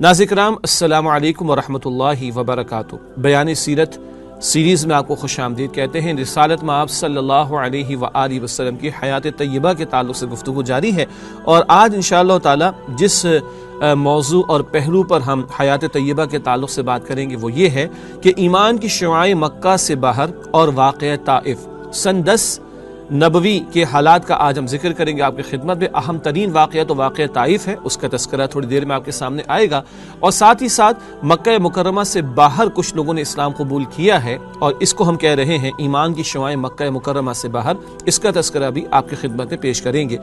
ناظرین کرام السلام علیکم ورحمۃ اللہ وبرکاتہ۔ بیان سیرت سیریز میں آپ کو خوش آمدید کہتے ہیں۔ رسالت میں آپ صلی اللہ علیہ وآلہ وسلم کی حیات طیبہ کے تعلق سے گفتگو جاری ہے، اور آج انشاءاللہ تعالی جس موضوع اور پہلو پر ہم حیات طیبہ کے تعلق سے بات کریں گے وہ یہ ہے کہ ایمان کی شعاعیں مکہ سے باہر اور واقعہ طائف سن 10 نبوی کے حالات کا آج ہم ذکر کریں گے آپ کی خدمت میں۔ اہم ترین واقعہ تو واقعہ طائف ہے، اس کا تذکرہ تھوڑی دیر میں آپ کے سامنے آئے گا، اور ساتھ ہی ساتھ مکہ مکرمہ سے باہر کچھ لوگوں نے اسلام قبول کیا ہے، اور اس کو ہم کہہ رہے ہیں ایمان کی شعاعیں مکہ مکرمہ سے باہر، اس کا تذکرہ بھی آپ کی خدمت میں پیش کریں گے۔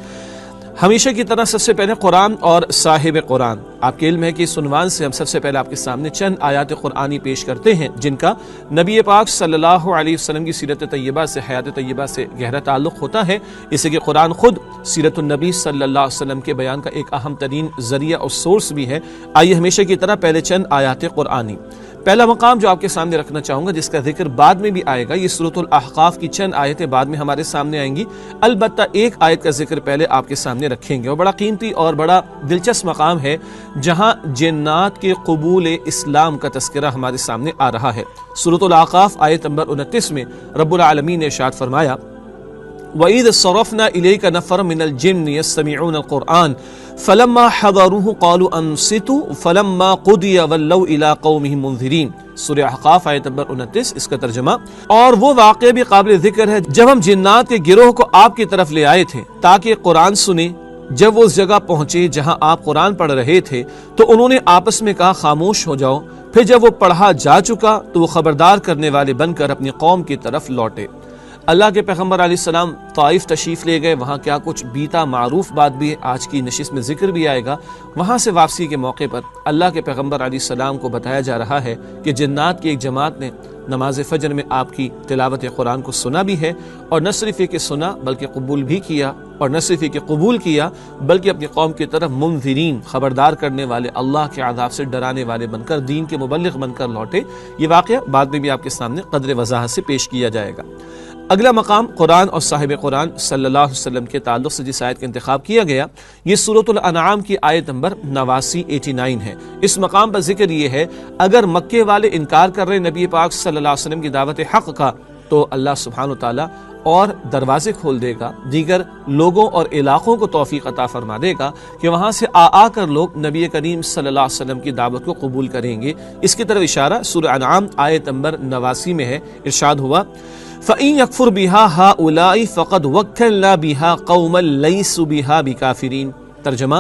ہمیشہ کی طرح سب سے پہلے قرآن اور صاحب قرآن۔ آپ کے علم ہے کہ اس عنوان سے ہم سب سے پہلے آپ کے سامنے چند آیات قرآنی پیش کرتے ہیں جن کا نبی پاک صلی اللہ علیہ وسلم کی سیرت طیبہ سے، حیات طیبہ سے گہرا تعلق ہوتا ہے، اس لیے کہ قرآن خود سیرت النبی صلی اللہ علیہ وسلم کے بیان کا ایک اہم ترین ذریعہ اور سورس بھی ہے۔ آئیے ہمیشہ کی طرح پہلے چند آیات قرآنی۔ پہلا مقام جو آپ کے سامنے رکھنا چاہوں گا، جس کا ذکر بعد میں بھی آئے گا، یہ سورۃ الاحقاف کی چند آیتیں بعد میں ہمارے سامنے آئیں گی، البتہ ایک آیت کا ذکر پہلے آپ کے سامنے رکھیں گے، اور بڑا قیمتی اور بڑا دلچسپ مقام ہے جہاں جنات کے قبول اسلام کا تذکرہ ہمارے سامنے آ رہا ہے۔ سورۃ الاحقاف آیت نمبر 29 میں رب العالمین نے ارشاد فرمایا وَإِذْ صَرَفْنَا إِلَيْكَ نَفَرًا مِنَ الْجِنِّ يَسْتَمِعُونَ الْقُرْآنَ فَلَمَّا حَضَرُوهُ قَالُوا أَنصِتُوا فَلَمَّا قُضِيَ وَلَّوْا إِلَىٰ قَوْمِهِمْ مُنذِرِينَ۔ سورہ احقاف آیت نمبر 29، اس کا ترجمہ، اور وہ واقعہ بھی قابل ذکر ہے جب ہم جنات کے گروہ کو آپ کی طرف لے آئے تھے تاکہ قرآن سنیں۔ جب وہ اس جگہ پہنچے جہاں آپ قرآن پڑھ رہے تھے تو انہوں نے آپس میں کہا خاموش ہو جاؤ، پھر جب وہ پڑھا جا چکا تو وہ خبردار کرنے والے بن کر اپنی قوم کی طرف لوٹے۔ اللہ کے پیغمبر علیہ السلام طائف تشریف لے گئے، وہاں کیا کچھ بیتا معروف بات بھی ہے، آج کی نشست میں ذکر بھی آئے گا۔ وہاں سے واپسی کے موقع پر اللہ کے پیغمبر علیہ السلام کو بتایا جا رہا ہے کہ جنات کی ایک جماعت نے نماز فجر میں آپ کی تلاوت قرآن کو سنا بھی ہے، اور نہ صرف یہ کہ سنا بلکہ قبول بھی کیا، اور نہ صرف یہ کہ قبول کیا بلکہ اپنی قوم کی طرف منذرین، خبردار کرنے والے، اللہ کے عذاب سے ڈرانے والے بن کر، دین کے مبلغ بن کر لوٹے۔ یہ واقعہ بعد میں بھی آپ کے سامنے قدر وضاحت سے پیش کیا جائے گا۔ اگلا مقام قرآن اور صاحب قرآن صلی اللہ علیہ وسلم کے تعلق سے جس آیت کا انتخاب کیا گیا، یہ سورۃ الانعام کی آیت نمبر 89 ہے۔ اس مقام پر ذکر یہ ہے اگر مکے والے انکار کر رہے نبی پاک صلی اللہ علیہ وسلم کی دعوت حق کا، تو اللہ سبحانہ وتعالی اور دروازے کھول دے گا، دیگر لوگوں اور علاقوں کو توفیق عطا فرما دے گا کہ وہاں سے آ کر لوگ نبی کریم صلی اللہ علیہ وسلم کی دعوت کو قبول کریں گے۔ اس کی طرف اشارہ سورہ انعام آیت نمبر 89 میں ہے۔ ارشاد ہوا فَإِن يَكْفُرْ بِهَا هَؤُلَاءِ فَقَدْ وَكَّلْنَا بِهَا قَوْمًا لَيْسُوا بِهَا بِكَافِرِينَ۔ ترجمہ،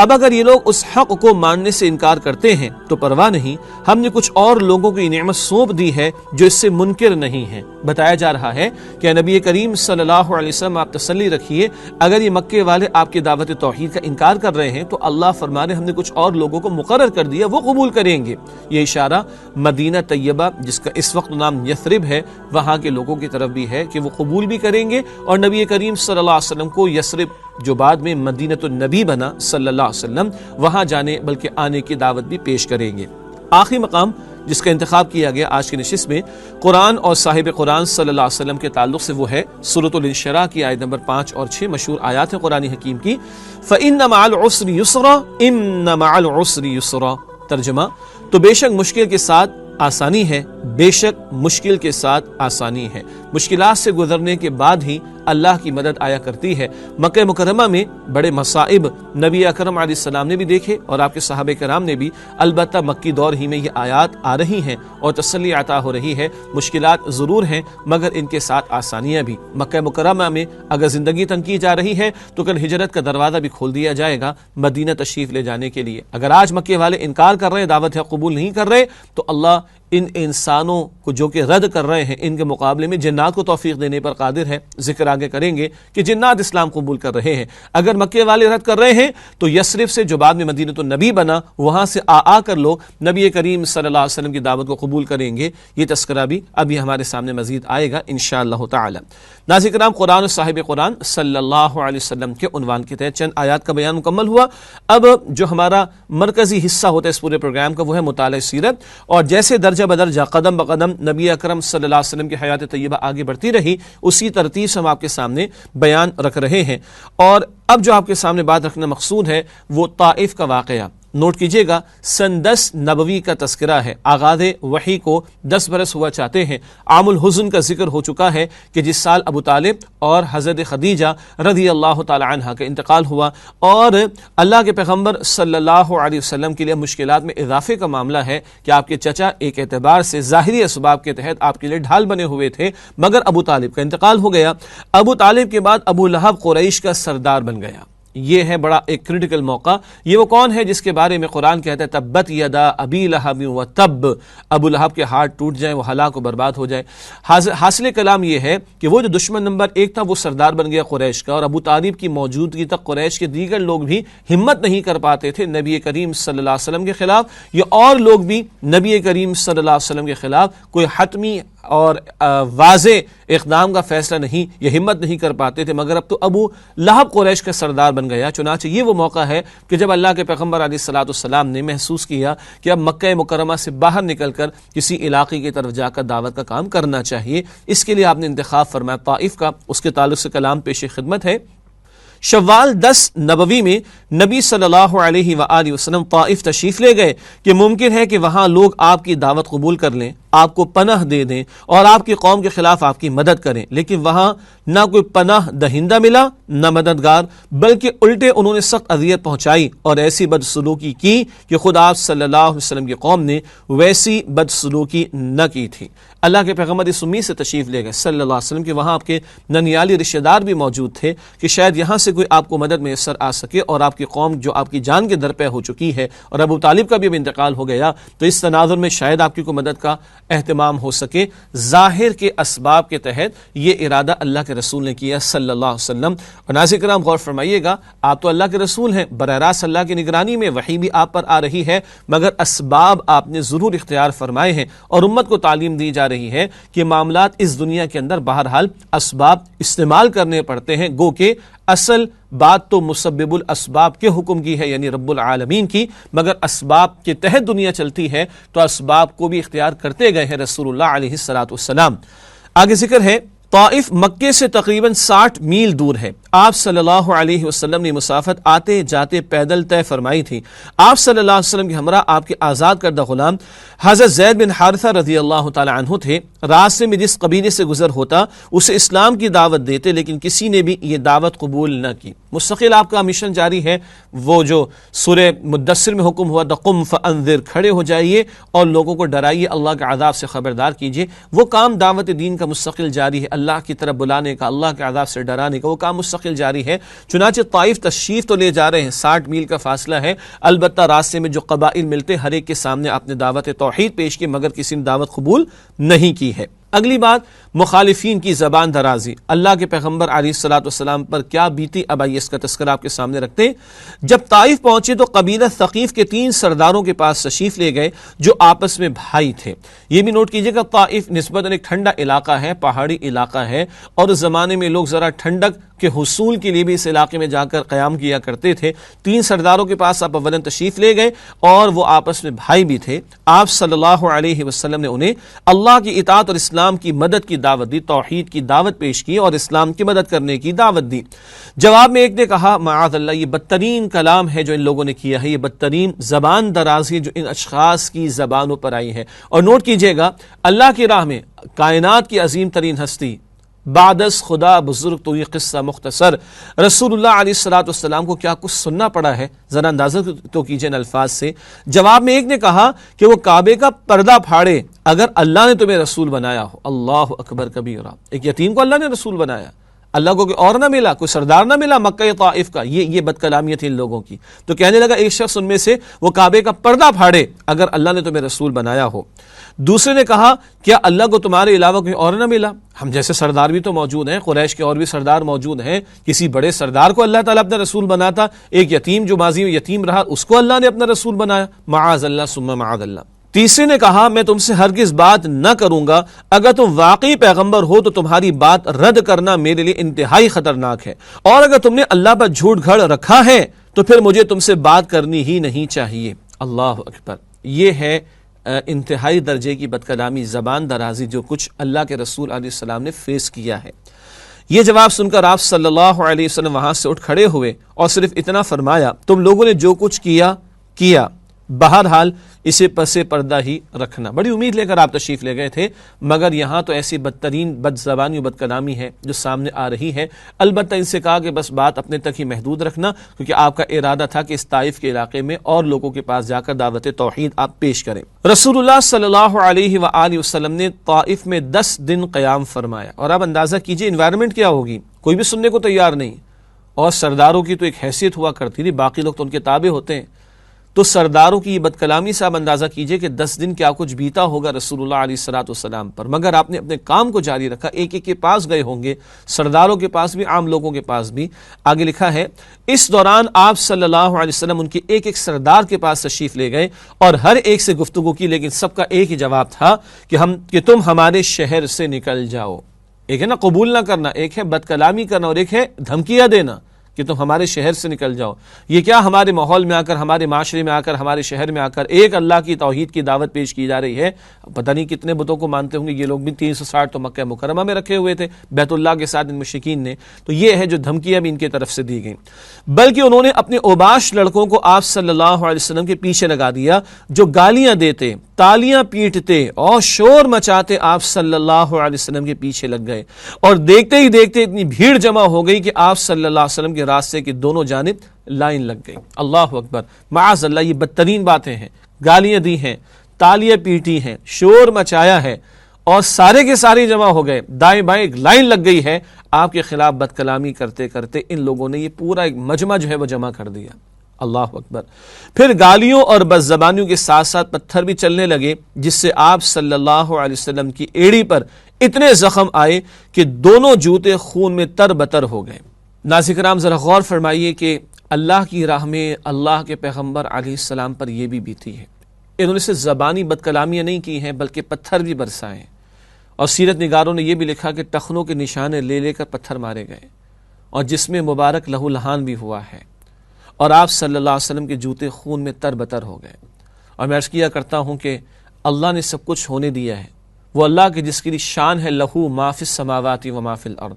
اب اگر یہ لوگ اس حق کو ماننے سے انکار کرتے ہیں تو پرواہ نہیں، ہم نے کچھ اور لوگوں کو یہ نعمت سونپ دی ہے جو اس سے منکر نہیں ہیں۔ بتایا جا رہا ہے کہ نبی کریم صلی اللہ علیہ وسلم آپ تسلی رکھیے، اگر یہ مکے والے آپ کی دعوت توحید کا انکار کر رہے ہیں تو اللہ فرمانے ہم نے کچھ اور لوگوں کو مقرر کر دیا، وہ قبول کریں گے۔ یہ اشارہ مدینہ طیبہ جس کا اس وقت نام یثرب ہے، وہاں کے لوگوں کی طرف بھی ہے کہ وہ قبول بھی کریں گے، اور نبی کریم صلی اللہ علیہ وسلم کو یثرب جو بعد میں مدینہ النبی بنا صلی اللہ علیہ وسلم، وہاں جانے بلکہ آنے کی دعوت بھی پیش کریں گے۔ آخری مقام جس کا انتخاب کیا گیا آج کی نشست میں قرآن اور صاحب قرآن صلی اللہ علیہ وسلم کے تعلق سے، وہ ہے سورۃ الانشراح کی آیت نمبر 5 اور 6 مشہور آیات ہیں قرآن حکیم کی۔ فَإِنَّ مَعَ الْعُسْرِ يُسْرًا إِنَّ مَعَ الْعُسْرِ يُسْرًا۔ ترجمہ، تو بے شک مشکل کے ساتھ آسانی ہے، بے شک مشکل کے ساتھ آسانی ہے۔ مشکلات سے گزرنے کے بعد ہی اللہ کی مدد آیا کرتی ہے۔ مکہ مکرمہ میں بڑے مصائب نبی اکرم علیہ السلام نے بھی دیکھے اور آپ کے صحابہ کرام نے بھی، البتہ مکی دور ہی میں یہ آیات آ رہی ہیں اور تسلی عطا ہو رہی ہے۔ مشکلات ضرور ہیں مگر ان کے ساتھ آسانیاں بھی۔ مکہ مکرمہ میں اگر زندگی تنگ کی جا رہی ہے تو کل ہجرت کا دروازہ بھی کھول دیا جائے گا مدینہ تشریف لے جانے کے لیے۔ اگر آج مکے والے انکار کر رہے ہیں، دعوت حق قبول نہیں کر رہے، تو اللہ ان انسانوں کو جو کہ رد کر رہے ہیں، ان کے مقابلے میں جنات کو توفیق دینے پر قادر ہے۔ ذکر آگے کریں گے کہ جنات اسلام قبول کر رہے ہیں۔ اگر مکے والے رد کر رہے ہیں تو یثرب سے جو بعد میں مدینہ النبی بنا، وہاں سے آ کر لوگ نبی کریم صلی اللہ علیہ وسلم کی دعوت کو قبول کریں گے۔ یہ تذکرہ بھی ابھی ہمارے سامنے مزید آئے گا انشاءاللہ تعالی۔ ناظرین کرام، قرآن اور صاحب قرآن صلی اللہ علیہ وسلم کے عنوان کے تحت چند آیات کا بیان مکمل ہوا۔ اب جو ہمارا مرکزی حصہ ہوتا ہے اس پورے پروگرام کا، وہ ہے مطالعہ سیرت، اور جیسے درجہ بدرجہ قدم بقدم نبی اکرم صلی اللہ علیہ وسلم کی حیات طیبہ آگے بڑھتی رہی، اسی ترتیب سے ہم آپ کے سامنے بیان رکھ رہے ہیں۔ اور اب جو آپ کے سامنے بات رکھنا مقصود ہے وہ طائف کا واقعہ، نوٹ کیجئے گا سن 10 نبوی کا تذکرہ ہے، آغاز وحی کو 10 برس ہوا چاہتے ہیں۔ عام الحزن کا ذکر ہو چکا ہے کہ جس سال ابو طالب اور حضرت خدیجہ رضی اللہ تعالی عنہ کا انتقال ہوا، اور اللہ کے پیغمبر صلی اللہ علیہ وسلم کے لیے مشکلات میں اضافے کا معاملہ ہے کہ آپ کے چچا ایک اعتبار سے ظاہری اسباب کے تحت آپ کے لیے ڈھال بنے ہوئے تھے، مگر ابو طالب کا انتقال ہو گیا۔ ابو طالب کے بعد ابو لہب قریش کا سردار بن گیا۔ یہ ہے بڑا ایک کریٹیکل موقع۔ یہ وہ کون ہے جس کے بارے میں قرآن کہتا ہے تبت یدا ابی لہب و تب، ابو لہب کے ہاتھ ٹوٹ جائیں، وہ ہلاک و برباد ہو جائے۔ حاصل کلام یہ ہے کہ وہ جو دشمن نمبر 1 تھا وہ سردار بن گیا قریش کا، اور ابو طالب کی موجودگی تک قریش کے دیگر لوگ بھی ہمت نہیں کر پاتے تھے نبی کریم صلی اللہ علیہ وسلم کے خلاف، یا اور لوگ بھی نبی کریم صلی اللہ علیہ وسلم کے خلاف کوئی حتمی اور واضح اقدام کا فیصلہ نہیں یا ہمت نہیں کر پاتے تھے، مگر اب تو ابو لہب قریش کا سردار بن گیا۔ چنانچہ یہ وہ موقع ہے کہ جب اللہ کے پیغمبر علیہ الصلوۃ والسلام نے محسوس کیا کہ اب مکہ مکرمہ سے باہر نکل کر کسی علاقے کی طرف جا کر دعوت کا کام کرنا چاہیے، اس کے لیے آپ نے انتخاب فرمایا طائف کا۔ اس کے تعلق سے کلام پیش خدمت ہے۔ شوال 10 نبوی میں نبی صلی اللہ علیہ وآلہ وسلم طائف تشریف لے گئے کہ ممکن ہے کہ وہاں لوگ آپ کی دعوت قبول کر لیں، آپ کو پناہ دے دیں اور آپ کی قوم کے خلاف آپ کی مدد کریں، لیکن وہاں نہ کوئی پناہ دہندہ ملا نہ مددگار، بلکہ الٹے انہوں نے سخت اذیت پہنچائی اور ایسی بدسلوکی کی کہ خود آپ صلی اللہ علیہ وسلم کی قوم نے ویسی بدسلوکی نہ کی تھی۔ اللہ کے پیغمبر اس امید سے تشریف لے گئے صلی اللہ علیہ وسلم کہ وہاں آپ کے ننیالی رشتہ دار بھی موجود تھے کہ شاید یہاں سے کوئی آپ کو مدد میسر آ سکے، اور آپ کی قوم جو آپ کی جان کے در پہ ہو چکی ہے اور ابو طالب کا بھی اب انتقال ہو گیا، تو اس تناظر میں شاید آپ کی کوئی مدد کا اہتمام ہو سکے۔ ظاہر کے اسباب کے تحت یہ ارادہ اللہ کے رسول نے کیا صلی اللہ علیہ وسلم۔ اور ناظرین کرام غور فرمائیے گا، آپ تو اللہ کے رسول ہیں، براہ راست اللہ کی نگرانی میں وحی بھی آپ پر آ رہی ہے، مگر اسباب آپ نے ضرور اختیار فرمائے ہیں، اور امت کو تعلیم دی جا رہی ہے کہ معاملات اس دنیا کے اندر بہرحال اسباب استعمال کرنے پڑتے ہیں، گو کہ اصل بات تو مسبب الاسباب کے حکم کی ہے، یعنی رب العالمین کی، مگر اسباب کے تحت دنیا چلتی ہے تو اسباب کو بھی اختیار کرتے گئے ہیں رسول اللہ علیہ الصلوۃ والسلام۔ آگے ذکر ہے طائف مکے سے تقریباً 60 میل دور ہے۔ آپ صلی اللہ علیہ وسلم نے مسافت آتے جاتے پیدل طے فرمائی تھی۔ آپ صلی اللہ علیہ وسلم کے ہمراہ آپ کے آزاد کردہ غلام حضرت زید بن حارثہ رضی اللہ تعالی عنہ تھے۔ راستے میں جس قبیلے سے گزر ہوتا اسے اسلام کی دعوت دیتے، لیکن کسی نے بھی یہ دعوت قبول نہ کی۔ مستقل آپ کا مشن جاری ہے۔ وہ جو سورہ مدثر میں حکم ہوا قم فانذر، کھڑے ہو جائیے اور لوگوں کو ڈرائیے، اللہ کے عذاب سے خبردار کیجیے، وہ کام دعوت دین کا مستقل جاری ہے، اللہ کی طرف بلانے کا، اللہ کے عذاب سے ڈرانے کا وہ کام مستقل جاری ہے۔ چنانچہ طائف تشریف تو لے جا رہے ہیں، 60 میل کا فاصلہ ہے، البتہ راستے میں جو قبائل ملتے ہر ایک کے سامنے آپ نے دعوت توحید پیش کی، مگر کسی نے دعوت قبول نہیں کی ہے۔ اگلی بات مخالفین کی زبان درازی، اللہ کے پیغمبر علیہ الصلوۃ والسلام پر کیا بیتی، اب آئیے اس کا تذکرہ آپ کے سامنے رکھتے ہیں۔ جب طائف پہنچے تو قبیلہ ثقیف کے 3 سرداروں کے پاس تشریف لے گئے جو آپس میں بھائی تھے۔ یہ بھی نوٹ کیجئے گا طائف نسبتاً ایک ٹھنڈا علاقہ ہے، پہاڑی علاقہ ہے، اور اس زمانے میں لوگ ذرا ٹھنڈک کے حصول کے لیے بھی اس علاقے میں جا کر قیام کیا کرتے تھے۔ 3 سرداروں کے پاس آپ اولاً تشریف لے گئے اور وہ آپس میں بھائی بھی تھے۔ آپ صلی اللہ علیہ وسلم نے انہیں اللہ کی اطاعت اور اسلام کی مدد کی دعوت دی، توحید کی دعوت پیش کی اور اسلام کی مدد کرنے کی دعوت دی۔ جواب میں ایک نے کہا معاذ اللہ، یہ بدترین کلام ہے جو ان لوگوں نے کیا ہے، یہ بدترین زبان درازی جو ان اشخاص کی زبانوں پر آئی ہے۔ اور نوٹ کیجئے گا اللہ کی راہ میں کائنات کی عظیم ترین ہستی بعد از خدا بزرگ، تو یہ قصہ مختصر رسول اللہ علیہ الصلوۃ والسلام کو کیا کچھ سننا پڑا ہے، ذرا اندازہ تو کیجئے ان الفاظ سے۔ جواب میں ایک نے کہا کہ وہ کعبے کا پردہ پھاڑے اگر اللہ نے تمہیں رسول بنایا ہو۔ اللہ اکبر کبیرہ، ایک یتیم کو اللہ نے رسول بنایا، اللہ کو کوئی اور نہ ملا، کوئی سردار نہ ملا مکہ طائف کا، یہ بد کلامیت تھی ان لوگوں کی۔ تو کہنے لگا ایک شخص ان میں سے وہ کعبے کا پردہ پھاڑے اگر اللہ نے تمہیں رسول بنایا ہو۔ دوسرے نے کہا کیا اللہ کو تمہارے علاوہ کوئی اور نہ ملا؟ ہم جیسے سردار بھی تو موجود ہیں، قریش کے اور بھی سردار موجود ہیں، کسی بڑے سردار کو اللہ تعالیٰ اپنا رسول بناتا، ایک یتیم جو ماضی میں یتیم رہا اس کو اللہ نے اپنا رسول بنایا، معاذ اللہ ثم معاذ اللہ۔ تیسرے نے کہا میں تم سے ہرگز بات نہ کروں گا، اگر تم واقعی پیغمبر ہو تو تمہاری بات رد کرنا میرے لیے انتہائی خطرناک ہے، اور اگر تم نے اللہ پر جھوٹ گھڑ رکھا ہے تو پھر مجھے تم سے بات کرنی ہی نہیں چاہیے۔ اللہ اکبر، یہ ہے انتہائی درجے کی بد کلامی، زبان درازی جو کچھ اللہ کے رسول علیہ السلام نے فیس کیا ہے۔ یہ جواب سن کر آپ صلی اللہ علیہ وسلم وہاں سے اٹھ کھڑے ہوئے اور صرف اتنا فرمایا تم لوگوں نے جو کچھ کیا کیا. بہرحال اسے پس پردہ ہی رکھنا. بڑی امید لے کر آپ تشریف لے گئے تھے، مگر یہاں تو ایسی بدترین بد زبانی و بد کلامی ہے جو سامنے آ رہی ہے. البتہ ان سے کہا کہ بس بات اپنے تک ہی محدود رکھنا، کیونکہ آپ کا ارادہ تھا کہ اس طائف کے علاقے میں اور لوگوں کے پاس جا کر دعوت توحید آپ پیش کریں. رسول اللہ صلی اللہ علیہ وآلہ وسلم نے طائف میں 10 دن قیام فرمایا، اور آپ اندازہ کیجئے انوائرمنٹ کیا ہوگی، کوئی بھی سننے کو تیار نہیں. اور سرداروں کی تو ایک حیثیت ہوا کرتی تھی، باقی لوگ تو ان کے تابع ہوتے ہیں. تو سرداروں کی یہ بد کلامی سے آپ اندازہ کیجئے کہ 10 دن کیا کچھ بیتا ہوگا رسول اللہ علیہ الصلوۃ والسلام پر. مگر آپ نے اپنے کام کو جاری رکھا. ایک ایک کے پاس گئے ہوں گے، سرداروں کے پاس بھی، عام لوگوں کے پاس بھی. آگے لکھا ہے اس دوران آپ صلی اللہ علیہ وسلم ان کے ایک ایک سردار کے پاس تشریف لے گئے اور ہر ایک سے گفتگو کی، لیکن سب کا ایک ہی جواب تھا کہ تم ہمارے شہر سے نکل جاؤ. ایک ہے نا قبول نہ کرنا، ایک ہے بد کلامی کرنا، اور ایک ہے دھمکیاں دینا کہ تم ہمارے شہر سے نکل جاؤ. یہ کیا ہمارے ماحول میں آ کر، ہمارے معاشرے میں آ کر، ہمارے شہر میں آ کر ایک اللہ کی توحید کی دعوت پیش کی جا رہی ہے. پتہ نہیں کتنے بتوں کو مانتے ہوں گے یہ لوگ بھی. 360 تو مکہ مکرمہ میں رکھے ہوئے تھے بیت اللہ کے ساتھ ان مشرکین نے. تو یہ ہے جو دھمکیاں بھی ان کی طرف سے دی گئیں. بلکہ انہوں نے اپنے اوباش لڑکوں کو آپ صلی اللہ علیہ وسلم کے پیچھے لگا دیا، جو گالیاں دیتے، تالیاں پیٹتے اور شور مچاتے آپ صلی اللہ علیہ وسلم کے پیچھے لگ گئے. اور دیکھتے ہی دیکھتے اتنی بھیڑ جمع ہو گئی کہ آپ صلی اللہ علیہ وسلم کے راستے کی دونوں جانب لائن لگ گئی. اللہ اکبر. معاذ اللہ، یہ بدترین باتیں ہیں. گالیاں دی ہیں، تالیاں پیٹی ہیں، شور مچایا ہے، اور سارے کے سارے جمع ہو گئے. دائیں بائیں ایک لائن لگ گئی ہے آپ کے خلاف بد کلامی کرتے کرتے. ان لوگوں نے یہ پورا ایک مجمع جو ہے وہ جمع کر دیا. اللہ اکبر. پھر گالیوں اور بد زبانیوں کے ساتھ ساتھ پتھر بھی چلنے لگے، جس سے آپ صلی اللہ علیہ وسلم کی ایڑی پر اتنے زخم آئے کہ دونوں جوتے خون میں تر بتر ہو گئے. ناظرین کرام ذرا غور فرمائیے کہ اللہ کی راہ میں اللہ کے پیغمبر علیہ السلام پر یہ بھی بیتی ہے. انہوں نے صرف زبانی بد کلامیاں نہیں کی ہیں بلکہ پتھر بھی برسائے ہیں. اور سیرت نگاروں نے یہ بھی لکھا کہ ٹخنوں کے نشانے لے لے کر پتھر مارے گئے، اور جس میں مبارک لہو لہان بھی ہوا ہے. اور آپ صلی اللہ علیہ وسلم کے جوتے خون میں تر بتر ہو گئے. اور میں عرض کیا کرتا ہوں کہ اللہ نے سب کچھ ہونے دیا ہے. وہ اللہ کے جس کی شان ہے لہو ما فی السماوات و ما فی الارض،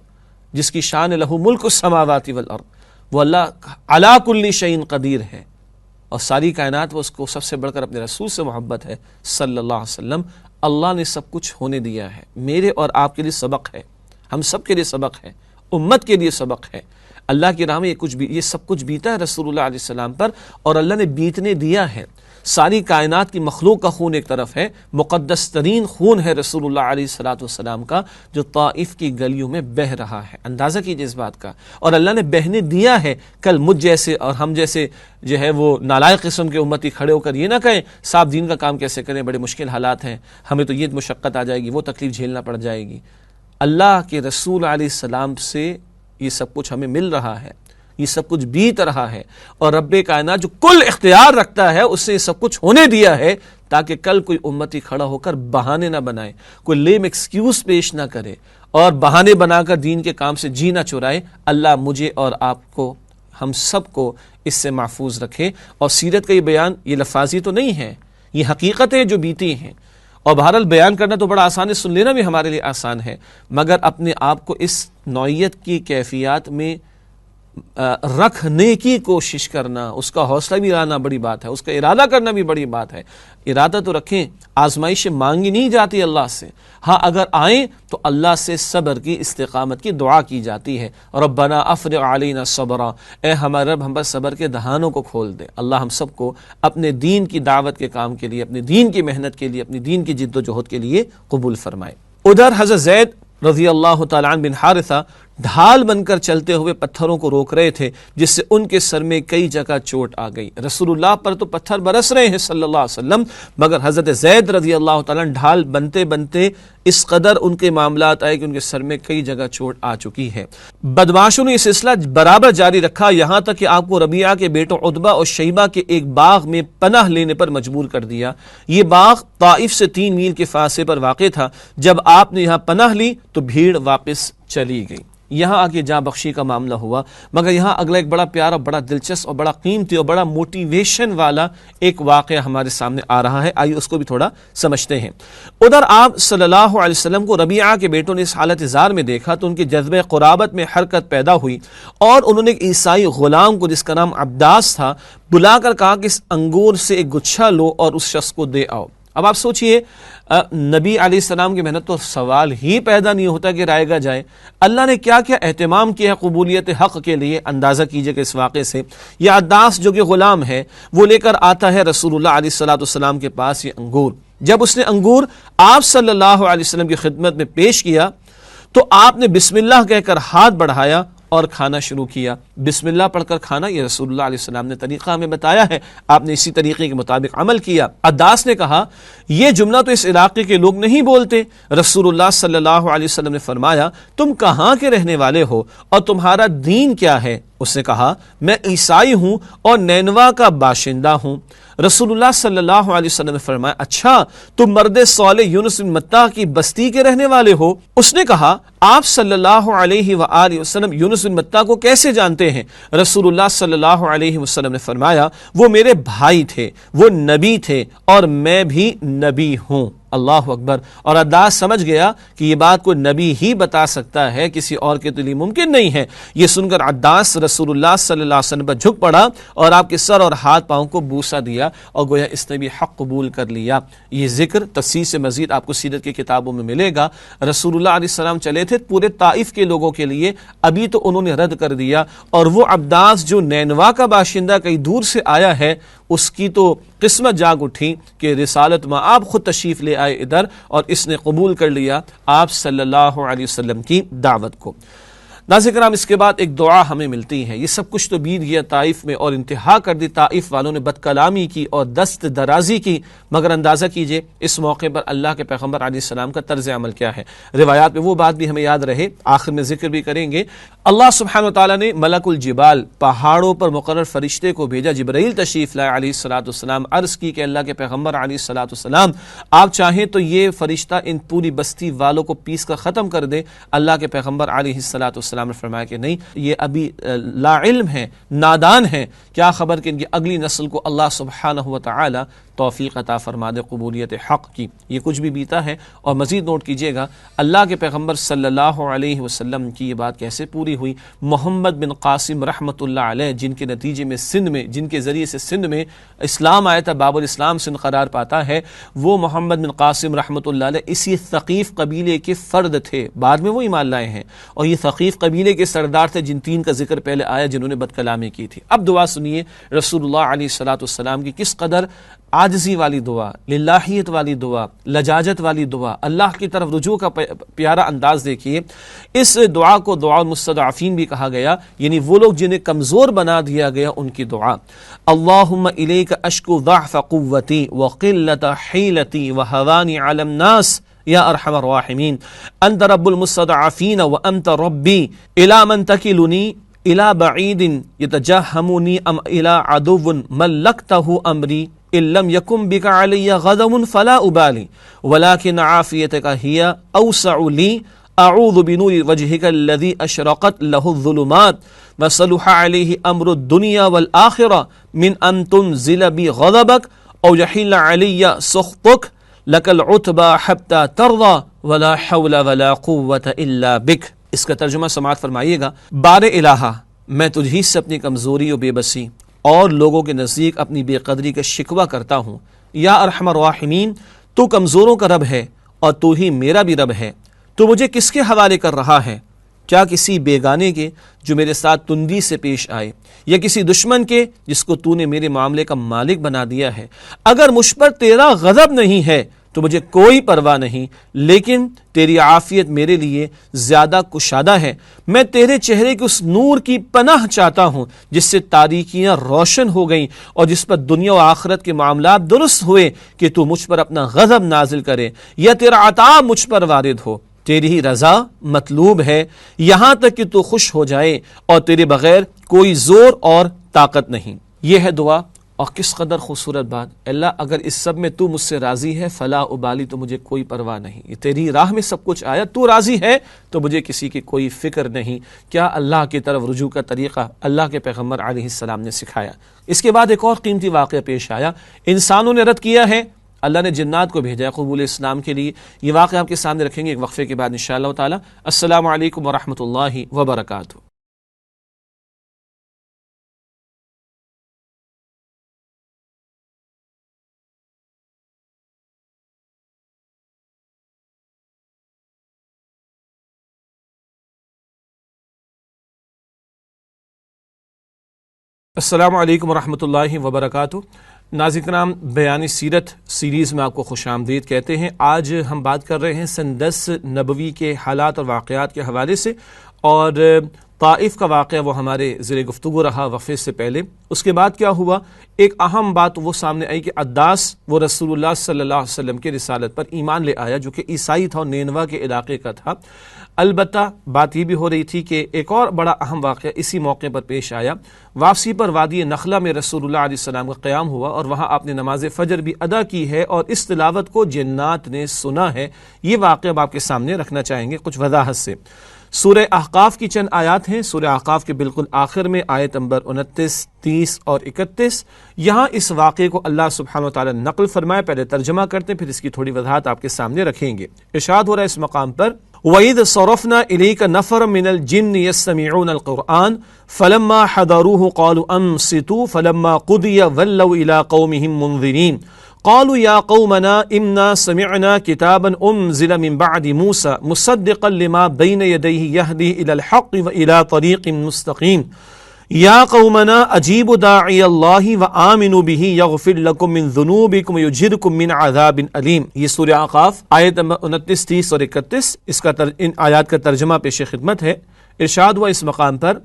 جس کی شان ہے لہو ملک السماوات والارض. وہ اللہ علی کل شیء قدیر ہے، اور ساری کائنات وہ اس کو سب سے بڑھ کر اپنے رسول سے محبت ہے صلی اللہ علیہ وسلم. اللہ نے سب کچھ ہونے دیا ہے. میرے اور آپ کے لیے سبق ہے، ہم سب کے لیے سبق ہے، امت کے لیے سبق ہے. اللہ کی راہ میں یہ سب کچھ بیتا ہے رسول اللہ علیہ السلام پر، اور اللہ نے بیتنے دیا ہے. ساری کائنات کی مخلوق کا خون ایک طرف ہے، مقدس ترین خون ہے رسول اللہ علیہ السلام کا، جو طائف کی گلیوں میں بہہ رہا ہے. اندازہ کیجئے اس بات کا. اور اللہ نے بہنے دیا ہے. کل مجھ جیسے اور ہم جیسے جو ہے وہ نالائق قسم کے امتی کھڑے ہو کر یہ نہ کہیں صاحب دین کا کام کیسے کریں، بڑے مشکل حالات ہیں، ہمیں تو یہ مشقت آ جائے گی، وہ تکلیف جھیلنا پڑ جائے گی. اللہ کے رسول علیہ السلام سے یہ سب کچھ ہمیں مل رہا ہے، یہ سب کچھ بیت رہا ہے. اور رب کائنات جو کل اختیار رکھتا ہے اس سے یہ سب کچھ ہونے دیا ہے تاکہ کل کوئی امتی کھڑا ہو کر بہانے نہ بنائے، کوئی لیم ایکسکیوز پیش نہ کرے اور بہانے بنا کر دین کے کام سے جی نہ چرائے. اللہ مجھے اور آپ کو، ہم سب کو اس سے محفوظ رکھے. اور سیرت کا یہ بیان یہ لفاظی تو نہیں ہے، یہ حقیقتیں جو بیتی ہیں. اور بہرحال بیان کرنا تو بڑا آسان ہے، سن لینا بھی ہمارے لیے آسان ہے، مگر اپنے آپ کو اس نوعیت کی کیفیات میں رکھنے کی کوشش کرنا، اس کا حوصلہ بھی لانا بڑی بات ہے، اس کا ارادہ کرنا بھی بڑی بات ہے. ارادہ تو رکھیں، آزمائشیں مانگی نہیں جاتی اللہ سے. ہاں اگر آئیں تو اللہ سے صبر کی، استقامت کی دعا کی جاتی ہے. ربنا افرغ علینا صبرا، اے ہمارے رب ہم پر صبر کے دہانوں کو کھول دے. اللہ ہم سب کو اپنے دین کی دعوت کے کام کے لیے، اپنے دین کی محنت کے لیے، اپنی دین کی جد و جہد کے لیے قبول فرمائے. ادھر حضرت زید رضی اللہ تعالیٰ عنہ بن حارثہ ڈھال بن کر چلتے ہوئے پتھروں کو روک رہے تھے، جس سے ان کے سر میں کئی جگہ چوٹ آ گئی. رسول اللہ پر تو پتھر برس رہے ہیں صلی اللہ علیہ وسلم، مگر حضرت زید رضی اللہ تعالیٰ عنہ ڈھال بنتے بنتے اس قدر ان کے معاملات آئے کہ ان کے سر میں کئی جگہ چوٹ آ چکی ہے. بدماشوں نے یہ سلسلہ برابر جاری رکھا، یہاں تک کہ آپ کو ربیعہ کے بیٹوں عتبہ اور شیبہ کے ایک باغ میں پناہ لینے پر مجبور کر دیا. یہ باغ طائف سے 3 میل کے فاصلے پر واقع تھا. جب آپ نے یہاں پناہ لی تو بھیڑ واپس چلی گئی۔ یہاں آگے جاں بخشی کا معاملہ ہوا، مگر یہاں اگلا ایک بڑا پیارا، بڑا دلچسپ اور بڑا قیمتی اور بڑا موٹیویشن والا ایک واقعہ ہمارے سامنے آ رہا ہے، آئیے اس کو بھی تھوڑا سمجھتے ہیں۔ ادھر آپ صلی اللہ علیہ وسلم کو ربیعہ کے بیٹوں نے اس حالت زار میں دیکھا تو ان کے جذبہ قرابت میں حرکت پیدا ہوئی، اور انہوں نے ایک عیسائی غلام کو جس کا نام عبداس تھا بلا کر کہا کہ اس انگور سے ایک گچھا لو اور اس شخص کو دے آؤ۔ اب آپ سوچئے، نبی علیہ السلام کی محنت تو سوال ہی پیدا نہیں ہوتا کہ رائے گا جائے، اللہ نے کیا کیا اہتمام کیا ہے قبولیت حق کے لیے، اندازہ کیجئے کہ اس واقعے سے یہ عداس جو کہ غلام ہے وہ لے کر آتا ہے رسول اللہ علیہ السلام کے پاس یہ انگور۔ جب اس نے انگور آپ صلی اللہ علیہ وسلم کی خدمت میں پیش کیا تو آپ نے بسم اللہ کہہ کر ہاتھ بڑھایا اور کھانا شروع کیا۔ بسم اللہ پڑھ کر کھانا، یہ رسول اللہ علیہ السلام نے طریقہ ہمیں بتایا ہے، آپ نے اسی طریقے کے مطابق عمل کیا۔ عداس نے کہا یہ جملہ تو اس علاقے کے لوگ نہیں بولتے۔ رسول اللہ صلی اللہ علیہ وسلم نے فرمایا تم کہاں کے رہنے والے ہو اور تمہارا دین کیا ہے؟ اس نے کہا میں عیسائی ہوں اور نینوا کا باشندہ ہوں۔ رسول اللہ صلی اللہ علیہ وسلم نے فرمایا اچھا تم مرد صالح یونس بن متہ کی بستی کے رہنے والے ہو؟ اس نے کہا آپ صلی اللہ علیہ وآلہ وسلم یونس بن متہ کو کیسے جانتے ہیں؟ رسول اللہ صلی اللہ علیہ وسلم نے فرمایا وہ میرے بھائی تھے، وہ نبی تھے اور میں بھی نبی ہوں۔ اللہ اکبر۔ اور عداس سمجھ گیا کہ یہ بات کوئی نبی ہی بتا سکتا ہے، کسی اور کے لیے ممکن نہیں ہے۔ یہ سن کر عداس رسول اللہ صلی اللہ علیہ وسلم پر جھک پڑا اور آپ کے سر اور ہاتھ پاؤں کو بوسہ دیا اور گویا اس نے بھی حق قبول کر لیا۔ یہ ذکر تفصیل سے مزید آپ کو سیرت کی کتابوں میں ملے گا۔ رسول اللہ علیہ السلام چلے تھے پورے طائف کے لوگوں کے لیے، ابھی تو انہوں نے رد کر دیا، اور وہ عبداس جو نینوا کا باشندہ کئی دور سے آیا ہے اس کی تو قسمت جاگ اٹھی کہ رسالت میں آپ خود تشریف لے آئے ادھر، اور اس نے قبول کر لیا آپ صلی اللہ علیہ وسلم کی دعوت کو۔ ناظرین کرام، اس کے بعد ایک دعا ہمیں ملتی ہے۔ یہ سب کچھ تو بیت گیا طائف میں اور انتہا کر دی، طائف والوں نے بد کلامی کی اور دست درازی کی، مگر اندازہ کیجئے اس موقع پر اللہ کے پیغمبر علیہ السلام کا طرز عمل کیا ہے۔ روایات میں وہ بات بھی ہمیں یاد رہے، آخر میں ذکر بھی کریں گے۔ اللہ سبحانہ وتعالیٰ نے ملک الجبال، پہاڑوں پر مقرر فرشتے کو بھیجا، جبرائیل تشریف لائے علیہ السلام، عرض کی کہ اللہ کے پیغمبر علیہ السلام آپ چاہیں تو یہ فرشتہ ان پوری بستی والوں کو پیس کر ختم کر دے۔ اللہ کے پیغمبر علیہ السلام نے فرمایا کہ نہیں، یہ ابھی لا علم ہیں، نادان ہیں، کیا خبر کہ ان کی اگلی نسل کو اللہ سبحانہ وتعالی توفیق عطا فرما دے قبولیت حق کی۔ یہ کچھ بھی بیتا ہے، اور مزید نوٹ کیجئے گا اللہ کے پیغمبر صلی اللہ علیہ وسلم کی یہ بات کیسے پوری ہوئی۔ محمد بن قاسم رحمۃ اللہ علیہ، جن کے نتیجے میں سندھ میں، جن کے ذریعے سے سندھ میں اسلام آیا تھا، باب الاسلام سندھ قرار پاتا ہے، وہ محمد بن قاسم رحمۃ اللہ علیہ اسی ثقیف قبیلے کے فرد تھے، بعد میں وہ ایمان لائے ہیں، اور یہ ثقیف قبیلے کے سردار تھے جن تین کا ذکر پہلے آیا جنہوں نے بد کلامی کی تھی۔ اب دعا سنیے رسول اللہ علیہ السلام کی، کس قدر عاجزی والی دعا، للہیت والی دعا، لجاجت والی دعا، اللہ کی طرف رجوع کا پیارا انداز دیکھیے۔ اس دعا کو دعا المستضعفین بھی کہا گیا، یعنی وہ لوگ جنہیں کمزور بنا دیا گیا ان کی دعا۔ اللہم الیک اشکو ضعف قوتی وقلت حیلتی وہوانی علی الناس یا ارحم الراحمین، انت رب المستضعفین وانت ربی، الی من تکلنی الی بعید یتجہمنی ام الی عدو ملکتہ امری، ان لم یکن بک علی غضب فلا ابالی ولکن عافیتک ہی اوسع لی، اعوذ بنور وجہک الذی اشرقت لہ الظلمات وصلح علیہ امر الدنیا والآخرہ من ان تنزل بی غضبک او یحل علی سخطک لک العتبى حتی ترضى ولا حول ولا قوة الا بک۔ اس کا ترجمہ سماعت فرمائیے گا۔ بار الہا، میں تجھی سے اپنی کمزوری و بے بسی اور لوگوں کے نزدیک اپنی بے قدری کا شکوہ کرتا ہوں۔ یا ارحم الراحمین، تو کمزوروں کا رب ہے اور تو ہی میرا بھی رب ہے۔ تو مجھے کس کے حوالے کر رہا ہے؟ کیا کسی بیگانے کے جو میرے ساتھ تندی سے پیش آئے، یا کسی دشمن کے جس کو تو نے میرے معاملے کا مالک بنا دیا ہے؟ اگر مجھ پر تیرا غضب نہیں ہے تو مجھے کوئی پرواہ نہیں، لیکن تیری عافیت میرے لیے زیادہ کشادہ ہے۔ میں تیرے چہرے کے اس نور کی پناہ چاہتا ہوں جس سے تاریکیاں روشن ہو گئیں اور جس پر دنیا و آخرت کے معاملات درست ہوئے، کہ تو مجھ پر اپنا غضب نازل کرے یا تیرا عطا مجھ پر وارد ہو۔ تیری ہی رضا مطلوب ہے یہاں تک کہ تو خوش ہو جائے، اور تیرے بغیر کوئی زور اور طاقت نہیں۔ یہ ہے دعا اور کس قدر خوبصورت بات، اللہ اگر اس سب میں تو مجھ سے راضی ہے فلا ابالی، تو مجھے کوئی پرواہ نہیں، یہ تیری راہ میں سب کچھ آیا، تو راضی ہے تو مجھے کسی کی کوئی فکر نہیں۔ کیا اللہ کی طرف رجوع کا طریقہ اللہ کے پیغمبر علیہ السلام نے سکھایا۔ اس کے بعد ایک اور قیمتی واقعہ پیش آیا، انسانوں نے رد کیا ہے، اللہ نے جنات کو بھیجا ہے قبول اسلام کے لیے۔ یہ واقعہ آپ کے سامنے رکھیں گے ایک وقفے کے بعد انشاءاللہ تعالی۔ السلام علیکم ورحمۃ اللہ وبرکاتہ۔ السلام علیکم ورحمۃ اللہ وبرکاتہ۔ ناظرین کرام، بیان سیرت سیریز میں آپ کو خوش آمدید کہتے ہیں۔ آج ہم بات کر رہے ہیں سن 10 نبوی کے حالات اور واقعات کے حوالے سے، اور طائف کا واقعہ وہ ہمارے زیر گفتگو رہا وقفے سے پہلے۔ اس کے بعد کیا ہوا، ایک اہم بات وہ سامنے آئی کہ عداس وہ رسول اللہ صلی اللہ علیہ وسلم کے رسالت پر ایمان لے آیا، جو کہ عیسائی تھا اور نینوا کے علاقے کا تھا۔ البتہ بات یہ بھی ہو رہی تھی کہ ایک اور بڑا اہم واقعہ اسی موقع پر پیش آیا۔ واپسی پر وادی نخلا میں رسول اللہ علیہ السلام کا قیام ہوا، اور وہاں آپ نے نماز فجر بھی ادا کی ہے، اور اس تلاوت کو جنات نے سنا ہے۔ یہ واقعہ اب آپ کے سامنے رکھنا چاہیں گے کچھ وضاحت سے۔ سورہ احقاف کی چند آیات ہیں، سورہ احقاف کے بالکل آخر میں آیت نمبر 29، 30 اور 31۔ یہاں اس واقعے کو اللہ سبحانہ و تعالی نقل فرمائے۔ پہلے ترجمہ کرتے ہیں، پھر اس کی تھوڑی وضاحت آپ کے سامنے رکھیں گے۔ ارشاد ہو رہا ہے اس مقام پر، وَإِذْ صَرَفْنَا إِلَيْكَ نَفَرًا مِنَ الْجِنِّ يَسْتَمِعُونَ الْقُرْآنَ فَلَمَّا حَضَرُوهُ قَالُوا أَنصِتُوا فَلَمَّا قُضِيَ وَلَّوْا إِلَىٰ قَوْمِهِمْ مُنذِرِينَ قالوا يا قومنا إنا سمعنا كتابا أنزل من بعد موسى مصدقا لما بين يديه يهدي إلى الحق وإلى طريق مستقيم يا قومنا أجيبوا داعي الله وآمنوا به يغفر لكم من ذنوبكم ويجركم من عذاب أليم۔ یہ سورہ احقاف آیت 29، 30 اور 31، اس کا ان آیات کا ترجمہ پیش خدمت ہے۔ ارشاد ہوا اس مقام پر،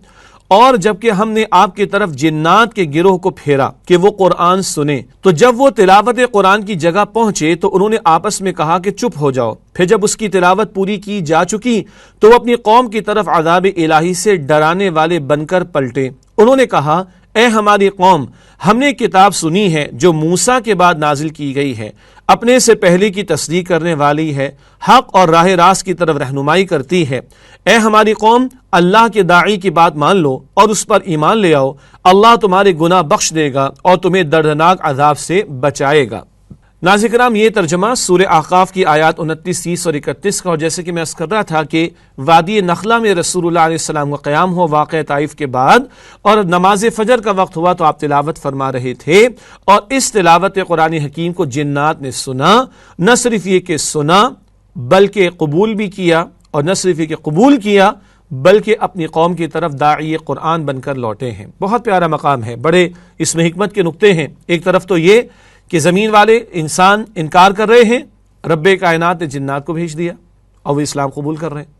اور جبکہ ہم نے آپ کی طرف جنات کے گروہ کو پھیرا کہ وہ قرآن سنیں، تو جب وہ تلاوت قرآن کی جگہ پہنچے تو انہوں نے آپس میں کہا کہ چپ ہو جاؤ۔ پھر جب اس کی تلاوت پوری کی جا چکی تو وہ اپنی قوم کی طرف عذاب الہی سے ڈرانے والے بن کر پلٹے۔ انہوں نے کہا، اے ہماری قوم، ہم نے کتاب سنی ہے جو موسیٰ کے بعد نازل کی گئی ہے، اپنے سے پہلے کی تصدیق کرنے والی ہے، حق اور راہ راست کی طرف رہنمائی کرتی ہے۔ اے ہماری قوم، اللہ کے داعی کی بات مان لو اور اس پر ایمان لے آؤ، اللہ تمہارے گناہ بخش دے گا اور تمہیں دردناک عذاب سے بچائے گا۔ ناظرین کرام، یہ ترجمہ سورہ احقاف کی آیات 29، 30 اور 31 کا، اور جیسے کہ میں عرض کر رہا تھا کہ وادی نخلا میں رسول اللہ علیہ السلام کا قیام ہوا واقعہ طائف کے بعد، اور نماز فجر کا وقت ہوا تو آپ تلاوت فرما رہے تھے، اور اس تلاوت قرآن حکیم کو جنات نے سنا۔ نہ صرف یہ کہ سنا بلکہ قبول بھی کیا، اور نہ صرف یہ کہ قبول کیا بلکہ اپنی قوم کی طرف داعی قرآن بن کر لوٹے ہیں۔ بہت پیارا مقام ہے، بڑے اس میں حکمت کے نقطے ہیں۔ ایک طرف تو یہ کہ زمین والے انسان انکار کر رہے ہیں، رب کائنات نے جنات کو بھیج دیا اور وہ اسلام قبول کر رہے ہیں۔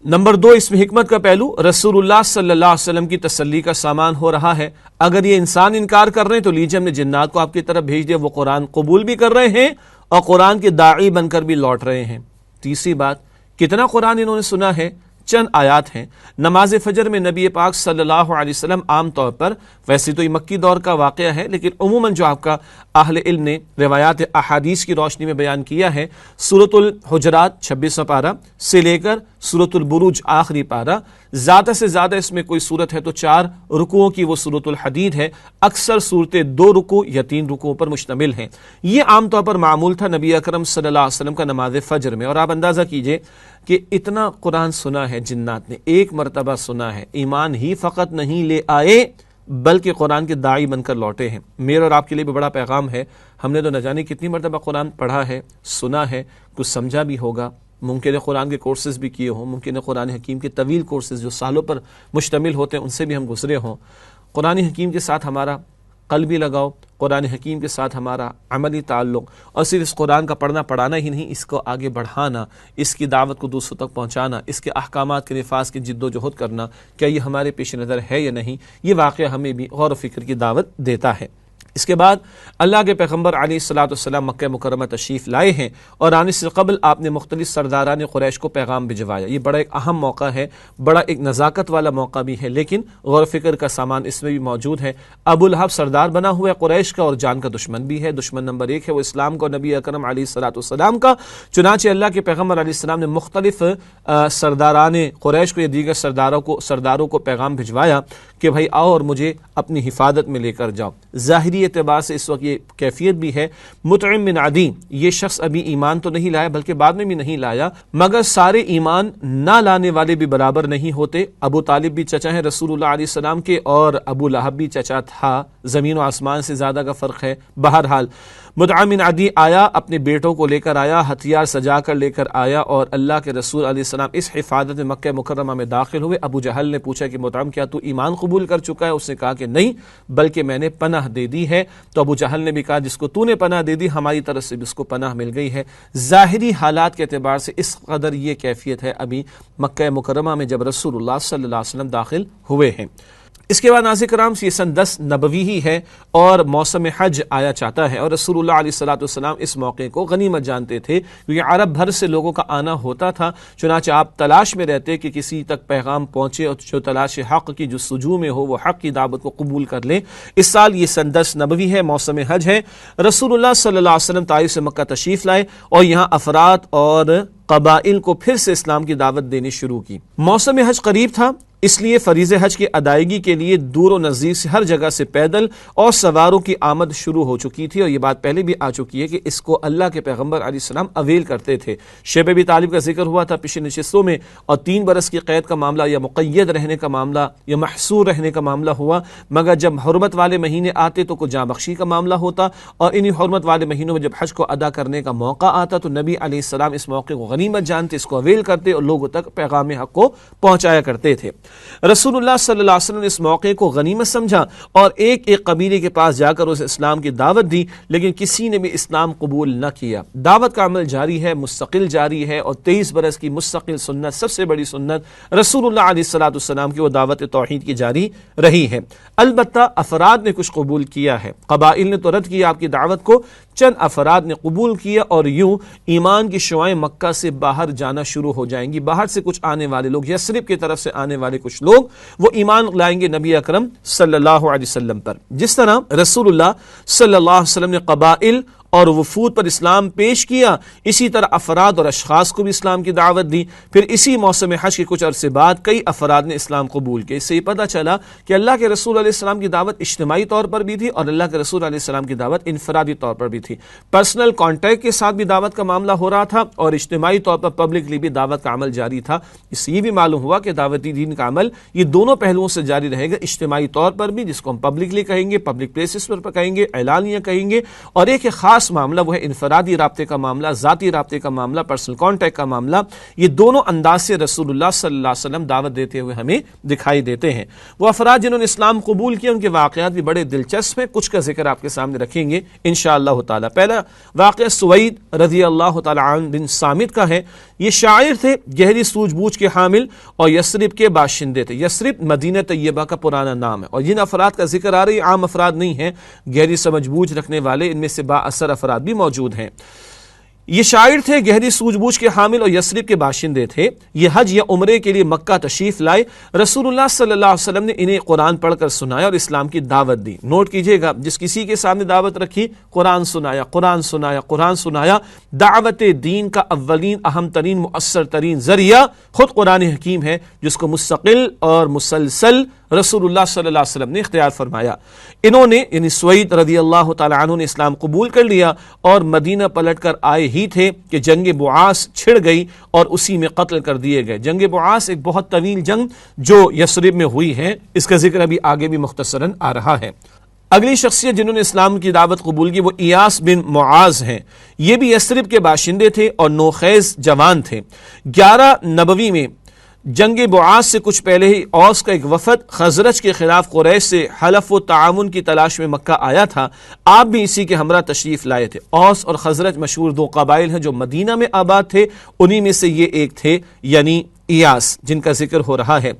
نمبر 2، اس میں حکمت کا پہلو رسول اللہ صلی اللہ علیہ وسلم کی تسلی کا سامان ہو رہا ہے۔ اگر یہ انسان انکار کر رہے ہیں تو لیجیے ہم نے جنات کو آپ کی طرف بھیج دیا، وہ قرآن قبول بھی کر رہے ہیں اور قرآن کے داعی بن کر بھی لوٹ رہے ہیں۔ تیسری بات، کتنا قرآن انہوں نے سنا ہے؟ چند آیات ہیں۔ نماز فجر میں نبی پاک صلی اللہ علیہ وسلم عام طور پر، ویسے تو یہ مکی دور کا واقعہ ہے لیکن عموماً جو آپ کا اہل علم نے روایات احادیث کی روشنی میں بیان کیا ہے، سورۃ الحجرات 26واں پارہ سے لے کر سورۃ البروج آخری پارہ، زیادہ سے زیادہ اس میں کوئی صورت ہے تو 4 رکوعوں کی وہ سورۃ الحدید ہے۔ اکثر صورتیں 2 رکوع یا 3 رکوعوں پر مشتمل ہیں۔ یہ عام طور پر معمول تھا نبی اکرم صلی اللہ علیہ وسلم کا نماز فجر میں، اور آپ اندازہ کیجئے کہ اتنا قرآن سنا ہے جنات نے، ایک مرتبہ سنا ہے، ایمان ہی فقط نہیں لے آئے بلکہ قرآن کے داعی بن کر لوٹے ہیں۔ میرے اور آپ کے لیے بھی بڑا پیغام ہے، ہم نے تو نہ جانے کتنی مرتبہ قرآن پڑھا ہے، سنا ہے، کچھ سمجھا بھی ہوگا، ممکن ہے قرآن کے کورسز بھی کیے ہوں، ممکن ہے قرآن حکیم کے طویل کورسز جو سالوں پر مشتمل ہوتے ہیں ان سے بھی ہم گزرے ہوں۔ قرآن حکیم کے ساتھ ہمارا قلبی لگاؤ، قرآن حکیم کے ساتھ ہمارا عملی تعلق، اور صرف اس قرآن کا پڑھنا پڑھانا ہی نہیں، اس کو آگے بڑھانا، اس کی دعوت کو دوسروں تک پہنچانا، اس کے احکامات کے نفاذ کی جد و جہد کرنا، کیا یہ ہمارے پیش نظر ہے یا نہیں؟ یہ واقعہ ہمیں بھی غور و فکر کی دعوت دیتا ہے۔ اس کے بعد اللہ کے پیغمبر علیہ الصلوۃ والسلام مکہ مکرمہ تشریف لائے ہیں اور آنے سے قبل آپ نے مختلف سرداران قریش کو پیغام بھجوایا. یہ بڑا ایک اہم موقع ہے, بڑا ایک نزاکت والا موقع بھی ہے, لیکن غور و فکر کا سامان اس میں بھی موجود ہے. ابو لہب سردار بنا ہوا ہے قریش کا اور جان کا دشمن بھی ہے. دشمن نمبر 1 ہے وہ اسلام کا اور نبی اکرم علیہ الصلوۃ والسلام کا. چنانچہ اللہ کے پیغمبر علیہ السلام نے مختلف سرداران قریش کو یا دیگر سرداروں کو پیغام بھجوایا کہ بھائی آؤ اور مجھے اپنی حفاظت میں لے کر جاؤ. ظاہری اعتبار سے اس وقت یہ کیفیت بھی ہے. مطعم بن عدی یہ شخص ابھی ایمان تو نہیں لایا بلکہ بعد میں بھی نہیں لایا, مگر سارے ایمان نہ لانے والے بھی برابر نہیں ہوتے. ابو طالب بھی چچا ہے رسول اللہ علیہ السلام کے اور ابو لہب بھی چچا تھا, زمین و آسمان سے زیادہ کا فرق ہے. بہرحال مطعم بن عدی آیا, اپنے بیٹوں کو لے کر آیا, ہتھیار سجا کر لے کر آیا اور اللہ کے رسول علیہ السلام اس حفاظت میں مکہ مکرمہ میں داخل ہوئے. ابو جہل نے پوچھا کہ مطعم کیا تو ایمان قبول کر چکا ہے؟ اس نے کہا کہ نہیں بلکہ میں نے پناہ دے دی ہے. تو ابو جہل نے بھی کہا جس کو تو نے پناہ دے دی ہماری طرف سے بھی اس کو پناہ مل گئی ہے. ظاہری حالات کے اعتبار سے اس قدر یہ کیفیت ہے ابھی مکہ مکرمہ میں جب رسول اللہ صلی اللہ علیہ وسلم داخل ہوئے ہیں. اس کے بعد ناظرین کرام یہ سن 10 نبوی ہی ہے اور موسم حج آیا چاہتا ہے اور رسول اللہ علیہ الصلوۃ والسلام اس موقع کو غنیمت جانتے تھے کیونکہ عرب بھر سے لوگوں کا آنا ہوتا تھا. چنانچہ آپ تلاش میں رہتے کہ کسی تک پیغام پہنچے اور جو تلاش حق کی جو سجو میں ہو وہ حق کی دعوت کو قبول کر لیں. اس سال یہ سن 10 نبوی ہے, موسم حج ہے. رسول اللہ صلی اللہ علیہ وسلم طائف سے مکہ تشریف لائے اور یہاں افراد اور قبائل کو پھر سے اسلام کی دعوت دینی شروع کی. موسم حج قریب تھا اس لیے فریض حج کی ادائیگی کے لیے دور و نزدیک سے ہر جگہ سے پیدل اور سواروں کی آمد شروع ہو چکی تھی اور یہ بات پہلے بھی آ چکی ہے کہ اس کو اللہ کے پیغمبر علیہ السلام اویل کرتے تھے. شیب ابی طالب کا ذکر ہوا تھا پچھلے نشستوں میں اور 3 برس کی قید کا معاملہ یا مقید رہنے کا معاملہ یا محصور رہنے کا معاملہ ہوا, مگر جب حرمت والے مہینے آتے تو کچھ جاں بخشی کا معاملہ ہوتا اور انہی حرمت والے مہینوں میں جب حج کو ادا کرنے کا موقع آتا تو نبی علیہ السلام اس موقع کو غنیمت جانتے, اس کو اویل کرتے اور لوگوں تک پیغام حق کو پہنچایا کرتے تھے. رسول اللہ صلی اللہ علیہ وسلم نے اس موقع کو غنیمت سمجھا اور ایک ایک قبیلے کے پاس جا کر اسے اسلام کی دعوت دی, لیکن کسی نے بھی اسلام قبول نہ کیا. دعوت کا عمل جاری ہے, مستقل جاری ہے اور 23 برس کی مستقل سنت, سب سے بڑی سنت رسول اللہ علیہ الصلوۃ والسلام کی وہ دعوت توحید کی جاری رہی ہے. البتہ افراد نے کچھ قبول کیا ہے, قبائل نے تو رد کیا آپ کی دعوت کو, چند افراد نے قبول کیا اور یوں ایمان کی شعاعیں مکہ سے باہر جانا شروع ہو جائیں گی. باہر سے کچھ آنے والے لوگ, یثرب کی طرف سے آنے والے کچھ لوگ وہ ایمان لائیں گے نبی اکرم صلی اللہ علیہ وسلم پر. جس طرح رسول اللہ صلی اللہ علیہ وسلم نے قبائل اور وفود پر اسلام پیش کیا, اسی طرح افراد اور اشخاص کو بھی اسلام کی دعوت دی. پھر اسی موسم حج کے کچھ عرصے بعد کئی افراد نے اسلام قبول کیا. اس سے یہ پتہ چلا کہ اللہ کے رسول علیہ السلام کی دعوت اجتماعی طور پر بھی تھی اور اللہ کے رسول علیہ السلام کی دعوت انفرادی طور پر بھی تھی. پرسنل کانٹیکٹ کے ساتھ بھی دعوت کا معاملہ ہو رہا تھا اور اجتماعی طور پر پبلکلی بھی دعوت کا عمل جاری تھا. اس سے یہ بھی معلوم ہوا کہ دعوتی دین کا عمل یہ دونوں پہلوؤں سے جاری رہے گا, اجتماعی طور پر بھی جس کو ہم پبلکلی کہیں گے, پبلک پلیسز پر کہیں گے, اعلانیہ کہیں گے, اور ایک خاص معاملہ وہ ہے انفرادی رابطے کا معاملہ, ذاتی رابطے کا معاملہ, پرسنل کانٹیکٹ کا معاملہ. یہ دونوں انداز سے رسول اللہ صلی اللہ علیہ وسلم دعوت دیتے ہوئے ہمیں دکھائی دیتے ہیں. وہ افراد جنہوں نے اسلام قبول کیا ان کے واقعات بھی بڑے دلچسپ ہیں, کچھ کا ذکر آپ کے سامنے رکھیں گے انشاءاللہ تعالی. پہلا واقعہ سوید رضی اللہ تعالی عنہ بن صامت کا ہے. یہ شاعر تھے, گہری سوجھ بوجھ کے حامل اور یثرب کے باشندے تھے. یثرب مدینہ طیبہ کا پرانا نام ہے اور جن افراد کا ذکر آ رہی عام افراد نہیں ہیں, گہری سمجھ بوجھ رکھنے والے ان میں سے با اثر افراد بھی موجود ہیں. یہ شاعر تھے, گہری سوجھ بوجھ کے حامل اور یثرب کے باشندے تھے. یہ حج یا عمرے کے لیے مکہ تشریف لائے. رسول اللہ صلی اللہ علیہ وسلم نے انہیں قرآن پڑھ کر سنایا اور اسلام کی دعوت دی. نوٹ کیجئے گا, جس کسی کے سامنے دعوت رکھی قرآن سنایا, قرآن سنایا, قرآن سنایا. دعوت دین کا اولین اہم ترین مؤثر ترین ذریعہ خود قرآن حکیم ہے جس کو مستقل اور مسلسل رسول اللہ صلی اللہ علیہ وسلم نے اختیار فرمایا. انہوں نے یعنی سوید رضی اللہ تعالی عنہ نے اسلام قبول کر لیا اور مدینہ پلٹ کر آئے ہی تھے کہ جنگ بعاث چھڑ گئی اور اسی میں قتل کر دیے گئے. جنگ بعاث ایک بہت طویل جنگ جو یثرب میں ہوئی ہے, اس کا ذکر ابھی آگے بھی مختصراً آ رہا ہے. اگلی شخصیت جنہوں نے اسلام کی دعوت قبول کی وہ ایاس بن معاذ ہیں. یہ بھی یثرب کے باشندے تھے اور نوخیز جوان تھے. 11 نبوی میں جنگ بعاث سے کچھ پہلے ہی اوس کا ایک وفد خزرج کے خلاف قریش سے حلف و تعاون کی تلاش میں مکہ آیا تھا. آپ بھی اسی کے ہمراہ تشریف لائے تھے. اوس اور خزرج مشہور 2 قبائل ہیں جو مدینہ میں آباد تھے, انہی میں سے یہ ایک تھے یعنی ایاس جن کا ذکر ہو رہا ہے،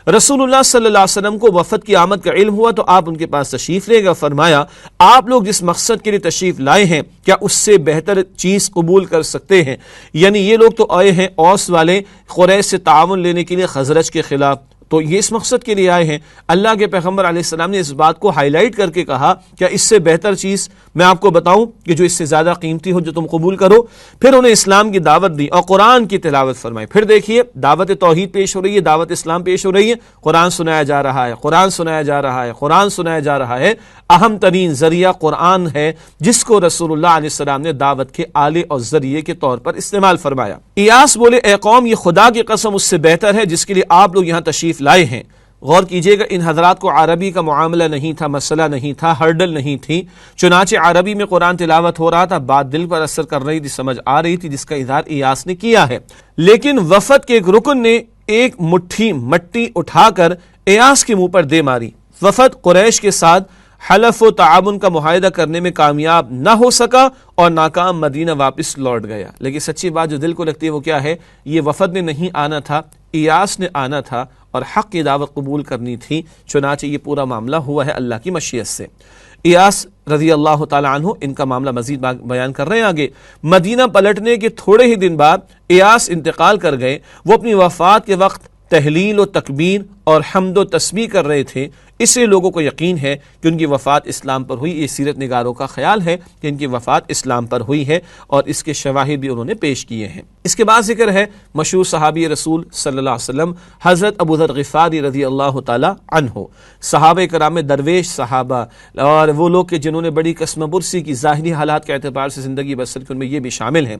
رسول اللہ صلی اللہ علیہ وسلم کو وفد کی آمد کا علم ہوا تو آپ ان کے پاس تشریف لے گئے، فرمایا آپ لوگ جس مقصد کے لیے تشریف لائے ہیں کیا اس سے بہتر چیز قبول کر سکتے ہیں؟ یعنی یہ لوگ تو آئے ہیں اوس والے قریش سے تعاون لینے کے لیے خزرج کے خلاف، تو یہ اس مقصد کے لیے آئے ہیں۔ اللہ کے پیغمبر علیہ السلام نے اس بات کو ہائی لائٹ کر کے کہا کہ اس سے بہتر چیز میں آپ کو بتاؤں کہ جو اس سے زیادہ قیمتی ہو جو تم قبول کرو۔ پھر انہیں اسلام کی دعوت دی اور قرآن کی تلاوت فرمائی۔ پھر دیکھیے دعوت توحید پیش ہو رہی ہے، دعوت اسلام پیش ہو رہی ہے، قرآن سنایا جا رہا ہے، قرآن سنایا جا رہا ہے، قرآن سنایا جا رہا ہے۔ اہم ترین ذریعہ قرآن ہے جس کو رسول اللہ علیہ السلام نے دعوت کے آلے اور ذریعے کے طور پر استعمال فرمایا۔ ایاس بولے اے قوم یہ خدا کی قسم اس سے بہتر ہے جس کے لیے آپ لوگ یہاں تشریف لائے ہیں۔ غور کیجئے گا ان حضرات کو عربی کا معاملہ نہیں تھا، مسئلہ نہیں تھا، ہرڈل نہیں تھی، چنانچہ عربی میں قرآن تلاوت ہو رہا تھا، بات دل پر اثر کر رہی تھی، سمجھ آ رہی تھی، جس کا اظہار ایاس نے کیا ہے۔ لیکن وفد کے ایک رکن نے ایک مٹھی مٹی اٹھا کر ایاس کے منہ پر دے ماری۔ وفد قریش کے ساتھ حلف و تعاون کا معاہدہ کرنے میں کامیاب نہ ہو سکا اور ناکام مدینہ واپس لوٹ گیا۔ لیکن سچی بات جو دل کو لگتی ہے وہ کیا ہے؟ یہ وفد نے نہیں آنا تھا، ایاس نے آنا تھا اور حق کی دعوت قبول کرنی تھی، چنانچہ یہ پورا معاملہ ہوا ہے اللہ کی مشیت سے۔ ایاس رضی اللہ تعالی عنہ ان کا معاملہ مزید بیان کر رہے ہیں آگے۔ مدینہ پلٹنے کے تھوڑے ہی دن بعد ایاس انتقال کر گئے۔ وہ اپنی وفات کے وقت تحلیل و تکبیر اور حمد و تسبیح کر رہے تھے، اس سے لوگوں کو یقین ہے کہ ان کی وفات اسلام پر ہوئی۔ یہ سیرت نگاروں کا خیال ہے کہ ان کی وفات اسلام پر ہوئی ہے اور اس کے شواہد بھی انہوں نے پیش کیے ہیں۔ اس کے بعد ذکر ہے مشہور صحابی رسول صلی اللہ علیہ وسلم حضرت ابو ذر غفاری رضی اللہ تعالی عنہ، صحابہ کرام میں درویش صحابہ اور وہ لوگ کہ جنہوں نے بڑی قسم برسی کی، ظاہری حالات کے اعتبار سے زندگی بسر کی، ان میں یہ بھی شامل ہیں۔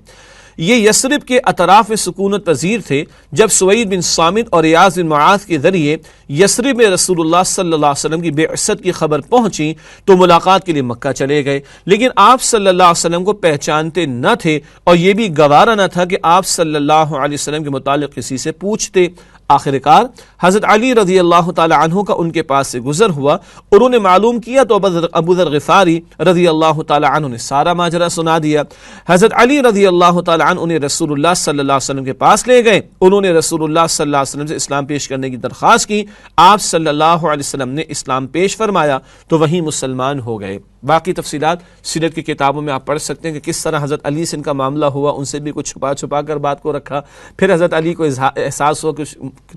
یہ یثرب کے اطراف میں سکونت پذیر تھے۔ جب سوید بن صامت اور ایاس بن معاذ کے ذریعے یثرب میں رسول اللہ صلی اللہ علیہ وسلم کی بعثت کی خبر پہنچی تو ملاقات کے لیے مکہ چلے گئے، لیکن آپ صلی اللہ علیہ وسلم کو پہچانتے نہ تھے اور یہ بھی گوارا نہ تھا کہ آپ صلی اللہ علیہ وسلم کے متعلق کسی سے پوچھتے۔ آخر کار حضرت علی رضی اللہ تعالی عنہ کا ان کے پاس سے گزر ہوا، انہوں نے معلوم کیا تو ابو ذر غفاری رضی اللہ تعالی عنہ نے سارا ماجرا سنا دیا۔ حضرت علی رضی اللہ تعالی عنہ انہیں رسول اللہ صلی اللہ علیہ وسلم کے پاس لے گئے، انہوں نے رسول اللہ صلی اللہ علیہ وسلم سے اسلام پیش کرنے کی درخواست کی، آپ صلی اللہ علیہ وسلم نے اسلام پیش فرمایا تو وہیں مسلمان ہو گئے۔ باقی تفصیلات سیرت کی کتابوں میں آپ پڑھ سکتے ہیں کہ کس طرح حضرت علی سے ان کا معاملہ ہوا، ان سے بھی کچھ چھپا چھپا کر بات کو رکھا، پھر حضرت علی کو احساس ہوا کہ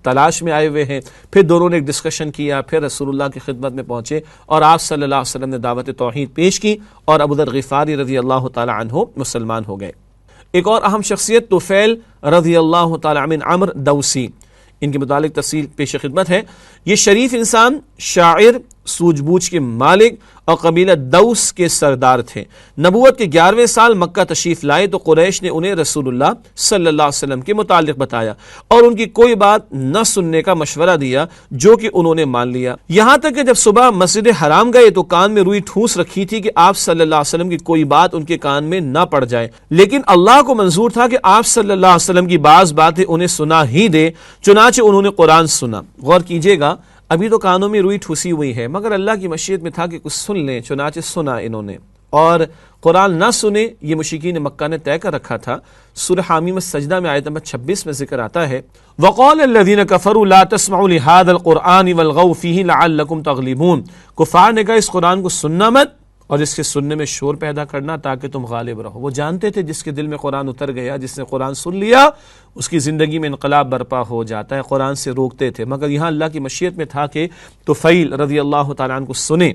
تلاش میں آئے ہوئے ہیں، پھر دونوں نے ایک ڈسکشن کیا، پھر رسول اللہ کی خدمت میں پہنچے اور آپ صلی اللہ علیہ وسلم نے دعوت توحید پیش کی اور ابو ذر غفاری رضی اللہ تعالی عنہ مسلمان ہو گئے۔ ایک اور اہم شخصیت طفیل رضی اللہ تعالی عنہ عمر دوسی، ان کے متعلق تفصیل پیش خدمت ہے۔ یہ شریف انسان، شاعر، سوجھ بوجھ کے مالک اور قبیلہ دوس کے سردار تھے۔ نبوت کے 11ویں سال مکہ تشریف لائے تو قریش نے انہیں رسول اللہ صلی اللہ علیہ وسلم کے متعلق بتایا اور ان کی کوئی بات نہ سننے کا مشورہ دیا جو کہ انہوں نے مان لیا، یہاں تک کہ جب صبح مسجد حرام گئے تو کان میں روئی ٹھوس رکھی تھی کہ آپ صلی اللہ علیہ وسلم کی کوئی بات ان کے کان میں نہ پڑ جائے، لیکن اللہ کو منظور تھا کہ آپ صلی اللہ علیہ وسلم کی بعض باتیں انہیں سنا ہی دے، چنانچہ انہوں نے قرآن سنا۔ غور کیجئے گا ابھی تو کانوں میں روئی ٹھوسی ہوئی ہے مگر اللہ کی مشیت میں تھا کہ کچھ سن لیں، چنانچہ سنا انہوں نے، اور قرآن نہ سنے یہ مشرکین مکہ نے طے کر رکھا تھا۔ سورہ حامیم السجدہ میں آیت نمبر 26 میں ذکر آتا ہے وَقَالَ الَّذِينَ كَفَرُوا لَا تَسْمَعُوا لِهَذَا الْقُرْآنِ وَالْغَوْا فِيهِ لَعَلَّكُمْ تَغْلِبُونَ، کفار نے کہا اس قرآن کو سننا مت اور اس کے سننے میں شور پیدا کرنا تاکہ تم غالب رہو۔ وہ جانتے تھے جس کے دل میں قرآن اتر گیا، جس نے قرآن سن لیا، اس کی زندگی میں انقلاب برپا ہو جاتا ہے، قرآن سے روکتے تھے، مگر یہاں اللہ کی مشیت میں تھا کہ طفیل رضی اللہ تعالیٰ عنہ کو سنے،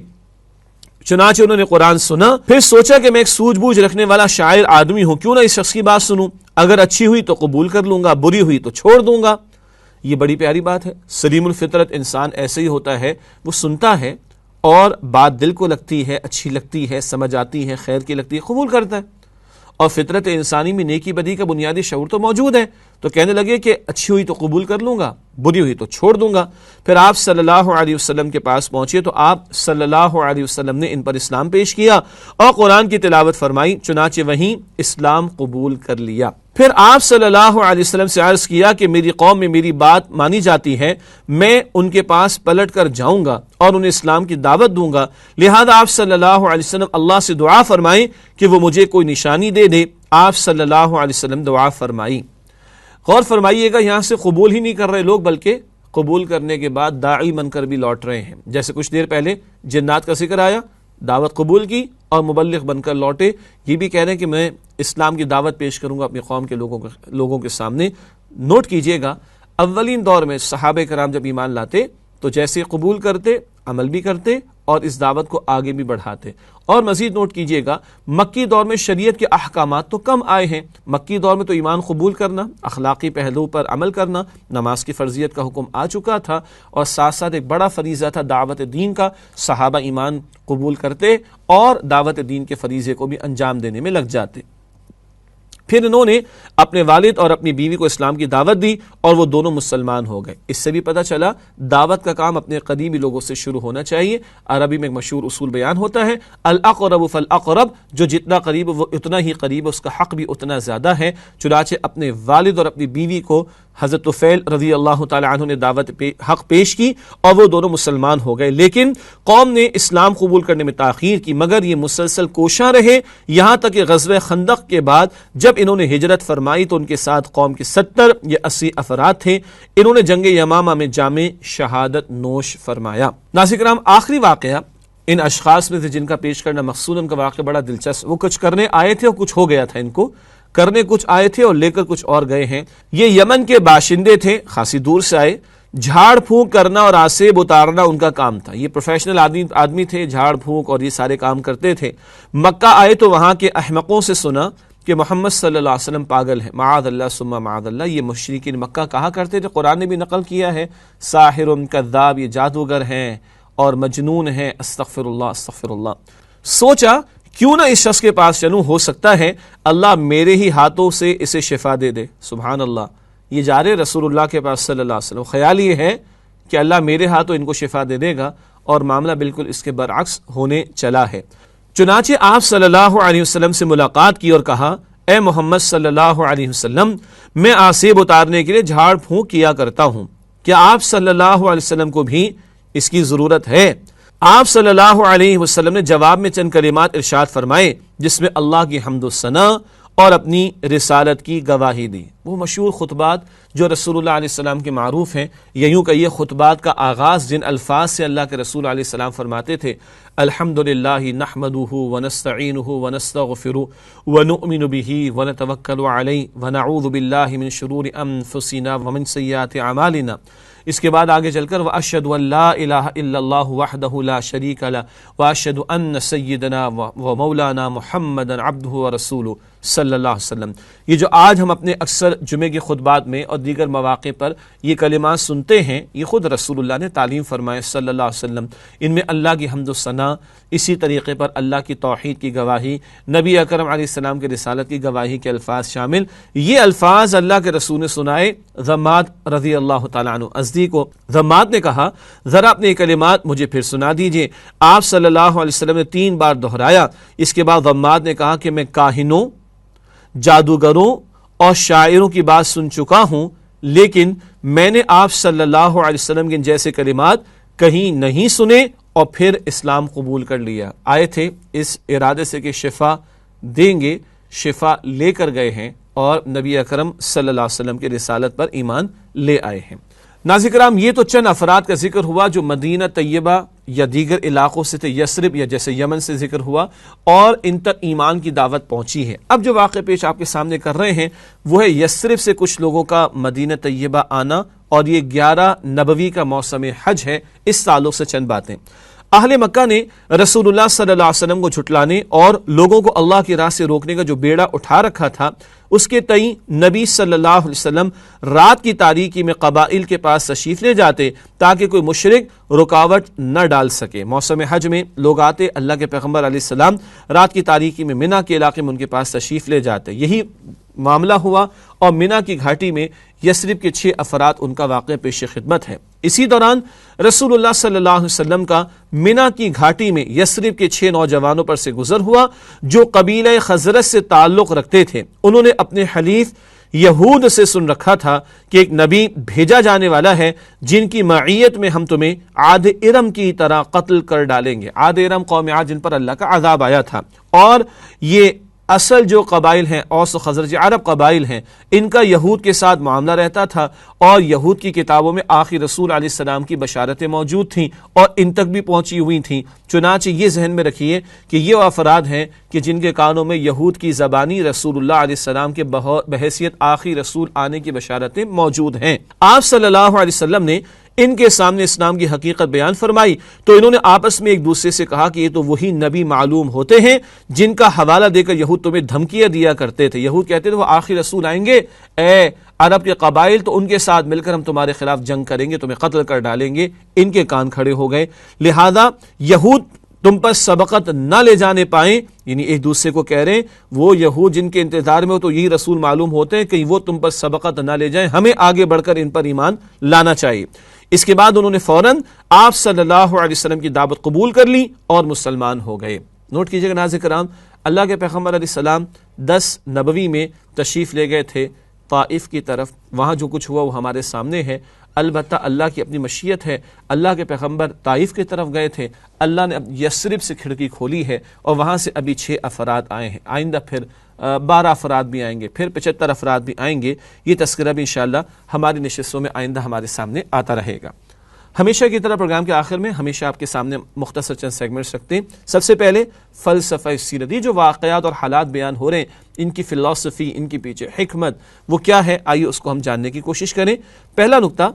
چنانچہ انہوں نے قرآن سنا، پھر سوچا کہ میں ایک سوجھ بوجھ رکھنے والا شاعر آدمی ہوں، کیوں نہ اس شخص کی بات سنوں، اگر اچھی ہوئی تو قبول کر لوں گا، بری ہوئی تو چھوڑ دوں گا۔ یہ بڑی پیاری بات ہے۔ سلیم الفطرت انسان ایسے ہی ہوتا ہے، وہ سنتا ہے اور بات دل کو لگتی ہے، اچھی لگتی ہے، سمجھ آتی ہے، خیر کی لگتی ہے، قبول کرتا ہے، اور فطرت انسانی میں نیکی بدی کا بنیادی شعور تو موجود ہے، تو کہنے لگے کہ اچھی ہوئی تو قبول کر لوں گا، بری ہوئی تو چھوڑ دوں گا۔ پھر آپ صلی اللہ علیہ وسلم کے پاس پہنچے تو آپ صلی اللہ علیہ وسلم نے ان پر اسلام پیش کیا اور قرآن کی تلاوت فرمائی، چنانچہ وہیں اسلام قبول کر لیا۔ پھر آپ صلی اللہ علیہ وسلم سے عرض کیا کہ میری قوم میں میری بات مانی جاتی ہے، میں ان کے پاس پلٹ کر جاؤں گا اور انہیں اسلام کی دعوت دوں گا، لہذا آپ صلی اللہ علیہ وسلم اللہ سے دعا فرمائیں کہ وہ مجھے کوئی نشانی دے دے۔ آپ صلی اللہ علیہ وسلم دعا فرمائی۔ غور فرمائیے گا، یہاں سے قبول ہی نہیں کر رہے لوگ، بلکہ قبول کرنے کے بعد داعی بن کر بھی لوٹ رہے ہیں. جیسے کچھ دیر پہلے جنات کا ذکر آیا، دعوت قبول کی اور مبلغ بن کر لوٹے. یہ بھی کہہ رہے ہیں کہ میں اسلام کی دعوت پیش کروں گا اپنی قوم کے لوگوں کے سامنے. نوٹ کیجئے گا، اولین دور میں صحابہ کرام جب ایمان لاتے تو جیسے قبول کرتے عمل بھی کرتے اور اس دعوت کو آگے بھی بڑھاتے. اور مزید نوٹ کیجئے گا، مکی دور میں شریعت کے احکامات تو کم آئے ہیں. مکی دور میں تو ایمان قبول کرنا، اخلاقی پہلو پر عمل کرنا، نماز کی فرضیت کا حکم آ چکا تھا، اور ساتھ ساتھ ایک بڑا فریضہ تھا دعوت دین کا. صحابہ ایمان قبول کرتے اور دعوت دین کے فریضے کو بھی انجام دینے میں لگ جاتے. پھر انہوں نے اپنے والد اور اپنی بیوی کو اسلام کی دعوت دی اور وہ دونوں مسلمان ہو گئے. اس سے بھی پتہ چلا دعوت کا کام اپنے قریبی لوگوں سے شروع ہونا چاہیے. عربی میں ایک مشہور اصول بیان ہوتا ہے، الاقرب فالاقرب، جو جتنا قریب وہ اتنا ہی قریب، اس کا حق بھی اتنا زیادہ ہے. چنانچہ اپنے والد اور اپنی بیوی کو حضرت طفیل رضی اللہ تعالی عنہ نے دعوت حق پیش کی اور وہ دونوں مسلمان ہو گئے. لیکن قوم نے اسلام قبول کرنے میں تاخیر کی، مگر یہ مسلسل کوشاں رہے، یہاں تک کہ غزوہ خندق کے بعد جب انہوں نے ہجرت فرمائی تو ان کے ساتھ قوم کے 70 یا 80 افراد تھے. انہوں نے جنگ یمامہ میں جامع شہادت نوش فرمایا. ناظرین کرام، آخری واقعہ ان اشخاص میں سے جن کا پیش کرنا مقصود، ان کا واقعہ بڑا دلچسپ. وہ کچھ کرنے آئے تھے اور کچھ ہو گیا تھا. ان کو کرنے کچھ آئے تھے اور لے کر کچھ اور گئے ہیں. یہ یمن کے باشندے تھے، خاصی دور سے آئے. جھاڑ پھونک کرنا اور آسیب اتارنا ان کا کام تھا. یہ پروفیشنل آدمی تھے، جھاڑ پھونک اور یہ سارے کام کرتے تھے. مکہ آئے تو وہاں کے احمقوں سے سنا کہ محمد صلی اللہ علیہ وسلم پاگل ہے. معاذ اللہ ثم معاذ اللہ، یہ مشرکین مکہ کہا کرتے تھے. قرآن نے بھی نقل کیا ہے، ساحر کذاب، یہ جادوگر ہیں اور مجنون ہیں. استغفر اللہ استغفر اللہ. سوچا کیوں نہ اس شخص کے پاس چلوں، ہو سکتا ہے اللہ میرے ہی ہاتھوں سے اسے شفا دے دے. سبحان اللہ. یہ جا رہے رسول اللہ کے پاس صلی اللہ علیہ وسلم، خیال یہ ہے کہ اللہ میرے ہاتھوں ان کو شفا دے دے گا، اور معاملہ بالکل اس کے برعکس ہونے چلا ہے. چنانچہ آپ صلی اللہ علیہ وسلم سے ملاقات کی اور کہا، اے محمد صلی اللہ علیہ وسلم، میں آسیب اتارنے کے لیے جھاڑ پھونک کیا کرتا ہوں، کیا آپ صلی اللہ علیہ وسلم کو بھی اس کی ضرورت ہے؟ آپ صلی اللہ علیہ وسلم نے جواب میں چند کلمات ارشاد فرمائے جس میں اللہ کی حمد و ثنا اور اپنی رسالت کی گواہی دی. وہ مشہور خطبات جو رسول اللہ علیہ السلام کے معروف ہیں، یا یوں کہیے خطبات کا آغاز جن الفاظ سے اللہ کے رسول علیہ السلام فرماتے تھے، الحمدللہ نحمدہ ونستعینہ ونستغفرہ ونؤمن بہ ونتوکل علیہ ونعوذ باللہ من شرور انفسنا ومن سیئات اعمالنا. اس کے بعد آگے چل کر واشہد ان لا الہ الا اللہ وحدہ لا شریک لہ واشہد ان سیدنا و مولانا محمدا عبدہ ورسولہ صلی اللہ علیہ وسلم. یہ جو آج ہم اپنے اکثر جمعے کے خطبات میں اور دیگر مواقع پر یہ کلمات سنتے ہیں، یہ خود رسول اللہ نے تعلیم فرمائے صلی اللہ علیہ وسلم. ان میں اللہ کی حمد و ثنا، اسی طریقے پر اللہ کی توحید کی گواہی، نبی اکرم علیہ السلام کی رسالت کی گواہی کے الفاظ شامل. یہ الفاظ اللہ کے رسول نے سنائے ضماد رضی اللہ تعالیٰ عنہ ازدی کو. ضماد نے کہا، ذرا اپنے یہ کلمات مجھے پھر سنا دیجئے. آپ صلی اللہ علیہ وسلم نے 3 بار دہرایا. اس کے بعد ضماد نے کہا کہ میں کاہنوں، جادوگروں اور شاعروں کی بات سن چکا ہوں، لیکن میں نے آپ صلی اللہ علیہ وسلم کے جیسے کلمات کہیں نہیں سنے اور پھر اسلام قبول کر لیا. آئے تھے اس ارادے سے کہ شفا دیں گے، شفا لے کر گئے ہیں اور نبی اکرم صلی اللہ علیہ وسلم کی رسالت پر ایمان لے آئے ہیں. ناظرین کرام، یہ تو چند افراد کا ذکر ہوا جو مدینہ طیبہ یا دیگر علاقوں سے تھے، یثرب یا جیسے یمن سے ذکر ہوا، اور ان تک ایمان کی دعوت پہنچی ہے. اب جو واقعہ پیش آپ کے سامنے کر رہے ہیں وہ ہے یثرب سے کچھ لوگوں کا مدینہ طیبہ آنا، اور یہ 11 نبوی کا موسم حج ہے. اس تعلق سے چند باتیں. اہل مکہ نے رسول اللہ صلی اللہ علیہ وسلم کو جھٹلانے اور لوگوں کو اللہ کی راہ سے روکنے کا جو بیڑا اٹھا رکھا تھا، اس کے تئیں نبی صلی اللہ علیہ وسلم رات کی تاریکی میں قبائل کے پاس تشریف لے جاتے تاکہ کوئی مشرک رکاوٹ نہ ڈال سکے. موسم حج میں لوگ آتے، اللہ کے پیغمبر علیہ السلام رات کی تاریکی میں منی کے علاقے میں ان کے پاس تشریف لے جاتے. یہی معاملہ ہوا اور منی کی گھاٹی میں یثرب کے 6 افراد ان کا واقعہ پیش خدمت ہے. اسی دوران رسول اللہ صلی اللہ علیہ وسلم کا منی کی گھاٹی میں یثرب کے 6 نوجوانوں پر سے گزر ہوا جو قبیلہ خزرج سے تعلق رکھتے تھے. انہوں نے اپنے حلیف یہود سے سن رکھا تھا کہ ایک نبی بھیجا جانے والا ہے جن کی معیت میں ہم تمہیں عاد ارم کی طرح قتل کر ڈالیں گے. عاد ارم قوم عاد جن پر اللہ کا عذاب آیا تھا، اور یہ اصل جو قبائل ہیں اوس و خزرج عرب قبائل ہیں، ان کا یہود کے ساتھ معاملہ رہتا تھا، اور یہود کی کتابوں میں آخری رسول علیہ السلام کی بشارتیں موجود تھیں اور ان تک بھی پہنچی ہوئی تھیں۔ چنانچہ یہ ذہن میں رکھیے کہ یہ وہ افراد ہیں کہ جن کے کانوں میں یہود کی زبانی رسول اللہ علیہ السلام کے بحیثیت آخری رسول آنے کی بشارتیں موجود ہیں۔ آپ صلی اللہ علیہ وسلم نے ان کے سامنے اسلام کی حقیقت بیان فرمائی تو انہوں نے آپس میں ایک دوسرے سے کہا کہ یہ تو وہی نبی معلوم ہوتے ہیں جن کا حوالہ دے کر یہود تمہیں دھمکیاں دیا کرتے تھے۔ یہود کہتے تھے وہ آخری رسول آئیں گے، اے عرب کے قبائل، تو ان کے ساتھ مل کر ہم تمہارے خلاف جنگ کریں گے، تمہیں قتل کر ڈالیں گے۔ ان کے کان کھڑے ہو گئے، لہذا یہود تم پر سبقت نہ لے جانے پائیں، یعنی ایک دوسرے کو کہہ رہے ہیں وہ یہود جن کے انتظار میں ہو تو یہی رسول معلوم ہوتے ہیں کہ وہ تم پر سبقت نہ لے جائیں، ہمیں آگے بڑھ کر ان پر ایمان لانا چاہیے۔ اس کے بعد انہوں نے فوراً آپ صلی اللہ علیہ وسلم کی دعوت قبول کر لی اور مسلمان ہو گئے۔ نوٹ کیجئے گا ناظرین کرام، اللہ کے پیغمبر علیہ السلام 10 نبوی میں تشریف لے گئے تھے طائف کی طرف، وہاں جو کچھ ہوا وہ ہمارے سامنے ہے۔ البتہ اللہ کی اپنی مشیت ہے، اللہ کے پیغمبر طائف کی طرف گئے تھے، اللہ نے یثرب سے کھڑکی کھولی ہے اور وہاں سے ابھی 6 افراد آئے ہیں، آئندہ پھر 12 افراد بھی آئیں گے، پھر 75 افراد بھی آئیں گے۔ یہ تذکرہ بھی انشاءاللہ ہماری نشستوں میں آئندہ ہمارے سامنے آتا رہے گا۔ ہمیشہ کی طرح پروگرام کے آخر میں ہمیشہ آپ کے سامنے مختصر چند سیگمنٹس رکھتے ہیں۔ سب سے پہلے فلسفہ سیرت، یہ جو واقعات اور حالات بیان ہو رہے ہیں، ان کی فلسفی، ان کے پیچھے حکمت وہ کیا ہے، آئیے اس کو ہم جاننے کی کوشش کریں۔ پہلا نقطہ،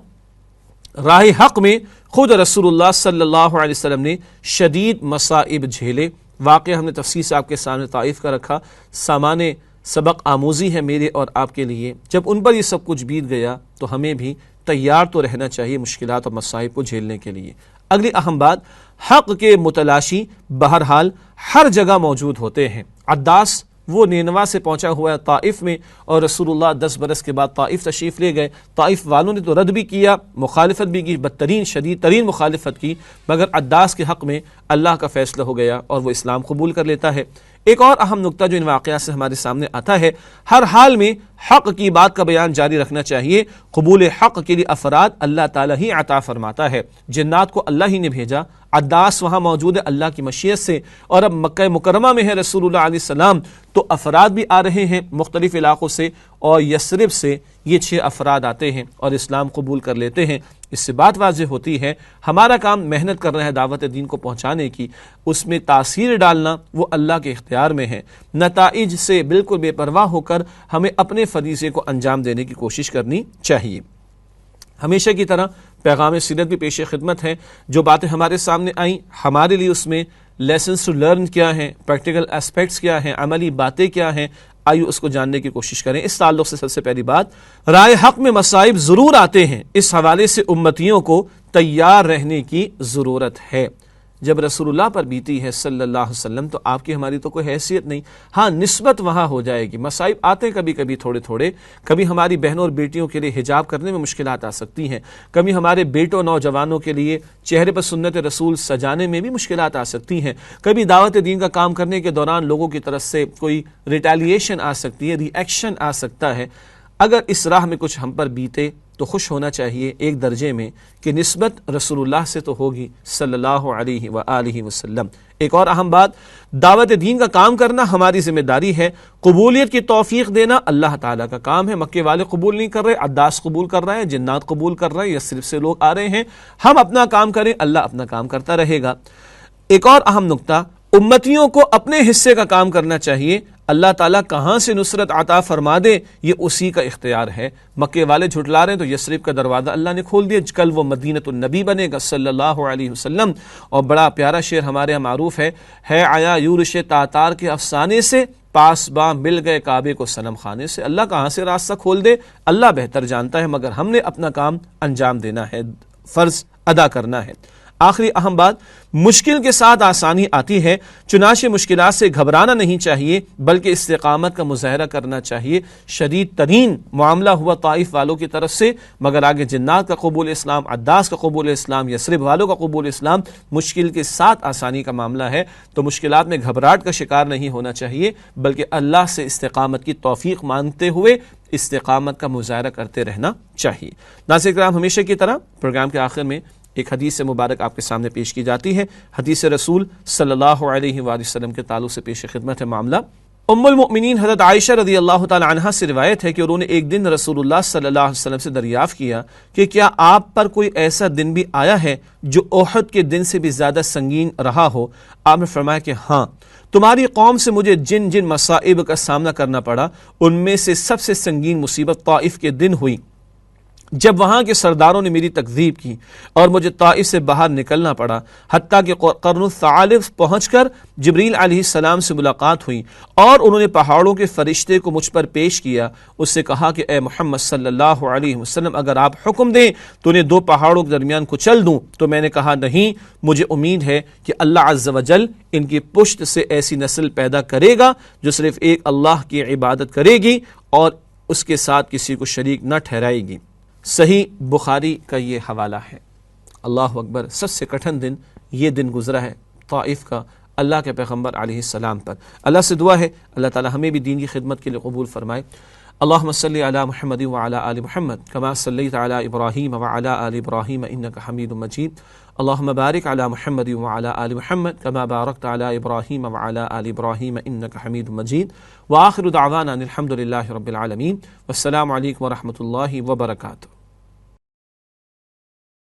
راہ حق میں خود رسول اللہ صلی اللہ علیہ وسلم نے شدید مصائب جھیلے۔ واقعہ ہم نے تفصیل سے آپ کے سامنے طائف کا رکھا، سامان سبق آموزی ہے میرے اور آپ کے لیے۔ جب ان پر یہ سب کچھ بیت گیا تو ہمیں بھی تیار تو رہنا چاہیے مشکلات اور مصائب کو جھیلنے کے لیے۔ اگلی اہم بات، حق کے متلاشی بہرحال ہر جگہ موجود ہوتے ہیں۔ عداس وہ نینوا سے پہنچا ہوا ہے طائف میں، اور رسول اللہ 10 برس کے بعد طائف تشریف لے گئے۔ طائف والوں نے تو رد بھی کیا، مخالفت بھی کی، بدترین شدید ترین مخالفت کی، مگر عداس کے حق میں اللہ کا فیصلہ ہو گیا اور وہ اسلام قبول کر لیتا ہے۔ ایک اور اہم نقطہ جو ان واقعات سے ہمارے سامنے آتا ہے، ہر حال میں حق کی بات کا بیان جاری رکھنا چاہیے۔ قبول حق کے لیے افراد اللہ تعالیٰ ہی عطا فرماتا ہے، جنات کو اللہ ہی نے بھیجا۔ عداس وہاں موجود ہے اللہ کی مشیت سے، اور اب مکہ مکرمہ میں ہے رسول اللہ علیہ السلام، تو افراد بھی آ رہے ہیں مختلف علاقوں سے، اور یثرب سے یہ 6 افراد آتے ہیں اور اسلام قبول کر لیتے ہیں۔ اس سے بات واضح ہوتی ہے ہمارا کام محنت کرنا ہے دعوت دین کو پہنچانے کی، اس میں تاثیر ڈالنا وہ اللہ کے اختیار میں ہے۔ نتائج سے بالکل بے پرواہ ہو کر ہمیں اپنے فریضے کو انجام دینے کی کوشش کرنی چاہیے۔ ہمیشہ کی طرح پیغام سیرت بھی پیش خدمت ہے۔ جو باتیں ہمارے سامنے آئیں، ہمارے لیے اس میں لیسنس ٹو لرن کیا ہیں، پریکٹیکل اسپیکٹس کیا ہیں، عملی باتیں کیا ہیں، آئیے اس کو جاننے کی کوشش کریں۔ اس تعلق سے سب سے پہلی بات، رائے حق میں مصائب ضرور آتے ہیں، اس حوالے سے امتیوں کو تیار رہنے کی ضرورت ہے۔ جب رسول اللہ پر بیتی ہے صلی اللہ علیہ وسلم تو آپ کی ہماری تو کوئی حیثیت نہیں، ہاں نسبت وہاں ہو جائے گی۔ مصائب آتے ہیں کبھی کبھی تھوڑے تھوڑے، کبھی ہماری بہنوں اور بیٹیوں کے لیے حجاب کرنے میں مشکلات آ سکتی ہیں، کبھی ہمارے بیٹوں نوجوانوں کے لیے چہرے پر سنت رسول سجانے میں بھی مشکلات آ سکتی ہیں، کبھی دعوت دین کا کام کرنے کے دوران لوگوں کی طرف سے کوئی ریٹیلیشن آ سکتی ہے، ری ایکشن آ سکتا ہے۔ اگر اس راہ میں کچھ ہم پر بیتے تو خوش ہونا چاہیے ایک درجے میں کہ نسبت رسول اللہ سے تو ہوگی صلی اللہ علیہ وآلہ وسلم۔ ایک اور اہم بات، دعوت دین کا کام کرنا ہماری ذمہ داری ہے، قبولیت کی توفیق دینا اللہ تعالیٰ کا کام ہے۔ مکے والے قبول نہیں کر رہے، عداس قبول کر رہے ہیں، جنات قبول کر رہے ہیں، یا صرف سے لوگ آ رہے ہیں، ہم اپنا کام کریں، اللہ اپنا کام کرتا رہے گا۔ ایک اور اہم نقطہ، امتیوں کو اپنے حصے کا کام کرنا چاہیے۔ اللہ تعالیٰ کہاں سے نصرت عطا فرما دے یہ اسی کا اختیار ہے۔ مکے والے جھٹلا رہے ہیں تو یثرب کا دروازہ اللہ نے کھول دیا، کل وہ مدینۃ النبی بنے گا صلی اللہ علیہ وسلم۔ اور بڑا پیارا شعر ہمارے یہاں معروف ہے آیا یورش تاتار کے افسانے سے، پاس باں مل گئے کعبے کو صنم خانے سے۔ اللہ کہاں سے راستہ کھول دے اللہ بہتر جانتا ہے، مگر ہم نے اپنا کام انجام دینا ہے، فرض ادا کرنا ہے۔ آخری اہم بات، مشکل کے ساتھ آسانی آتی ہے، چنانچہ مشکلات سے گھبرانا نہیں چاہیے بلکہ استقامت کا مظاہرہ کرنا چاہیے۔ شدید ترین معاملہ ہوا طائف والوں کی طرف سے، مگر آگے جنات کا قبول اسلام، عداس کا قبول اسلام، یثرب والوں کا قبول اسلام۔ مشکل کے ساتھ آسانی کا معاملہ ہے تو مشکلات میں گھبراہٹ کا شکار نہیں ہونا چاہیے بلکہ اللہ سے استقامت کی توفیق مانگتے ہوئے استقامت کا مظاہرہ کرتے رہنا چاہیے۔ ناظرین کرام، ہمیشہ کی طرح پروگرام کے آخر میں ایک حدیث مبارک آپ کے سامنے پیش کی جاتی ہے۔ حدیث رسول صلی اللہ علیہ وآلہ وسلم کے تعلق سے پیش خدمت ہے معاملہ۔ ام المؤمنین حضرت عائشہ رضی اللہ تعالی عنہا سے روایت ہے کہ انہوں نے ایک دن رسول اللہ صلی اللہ علیہ وسلم سے دریافت کیا کہ کیا آپ پر کوئی ایسا دن بھی آیا ہے جو احد کے دن سے بھی زیادہ سنگین رہا ہو؟ آپ نے فرمایا کہ ہاں، تمہاری قوم سے مجھے جن جن مصائب کا سامنا کرنا پڑا ان میں سے سب سے سنگین مصیبت طائف کے دن ہوئی، جب وہاں کے سرداروں نے میری تکذیب کی اور مجھے طائف سے باہر نکلنا پڑا، حتیٰ کہ قرن الثعالب پہنچ کر جبریل علیہ السلام سے ملاقات ہوئی اور انہوں نے پہاڑوں کے فرشتے کو مجھ پر پیش کیا، اس سے کہا کہ اے محمد صلی اللہ علیہ وسلم اگر آپ حکم دیں تو انہیں دو پہاڑوں کے درمیان کچل دوں، تو میں نے کہا نہیں، مجھے امید ہے کہ اللہ عز و جل ان کی پشت سے ایسی نسل پیدا کرے گا جو صرف ایک اللہ کی عبادت کرے گی اور اس کے ساتھ کسی کو شریک نہ ٹھہرائے گی۔ صحیح بخاری کا یہ حوالہ ہے۔ اللہ اکبر، سب سے کٹھن دن یہ دن گزرا ہے طائف کا اللہ کے پیغمبر علیہ السلام پر۔ اللہ سے دعا ہے اللہ تعالی ہمیں بھی دین کی خدمت کے لیے قبول فرمائے۔ اللہم صلی علی محمد وعلی آل محمد کما صلیت علی ابراہیم وعلی آل ابراہیم انک حمید مجید۔ اللہم بارک علی محمد وعلی آل محمد کما بارکت علی ابراہیم وعلی آل ابراہیم انک حمید مجید۔ وآخر دعوانا الحمد للہ رب العالمین، والسلام علیکم ورحمۃ اللہ وبرکاتہ۔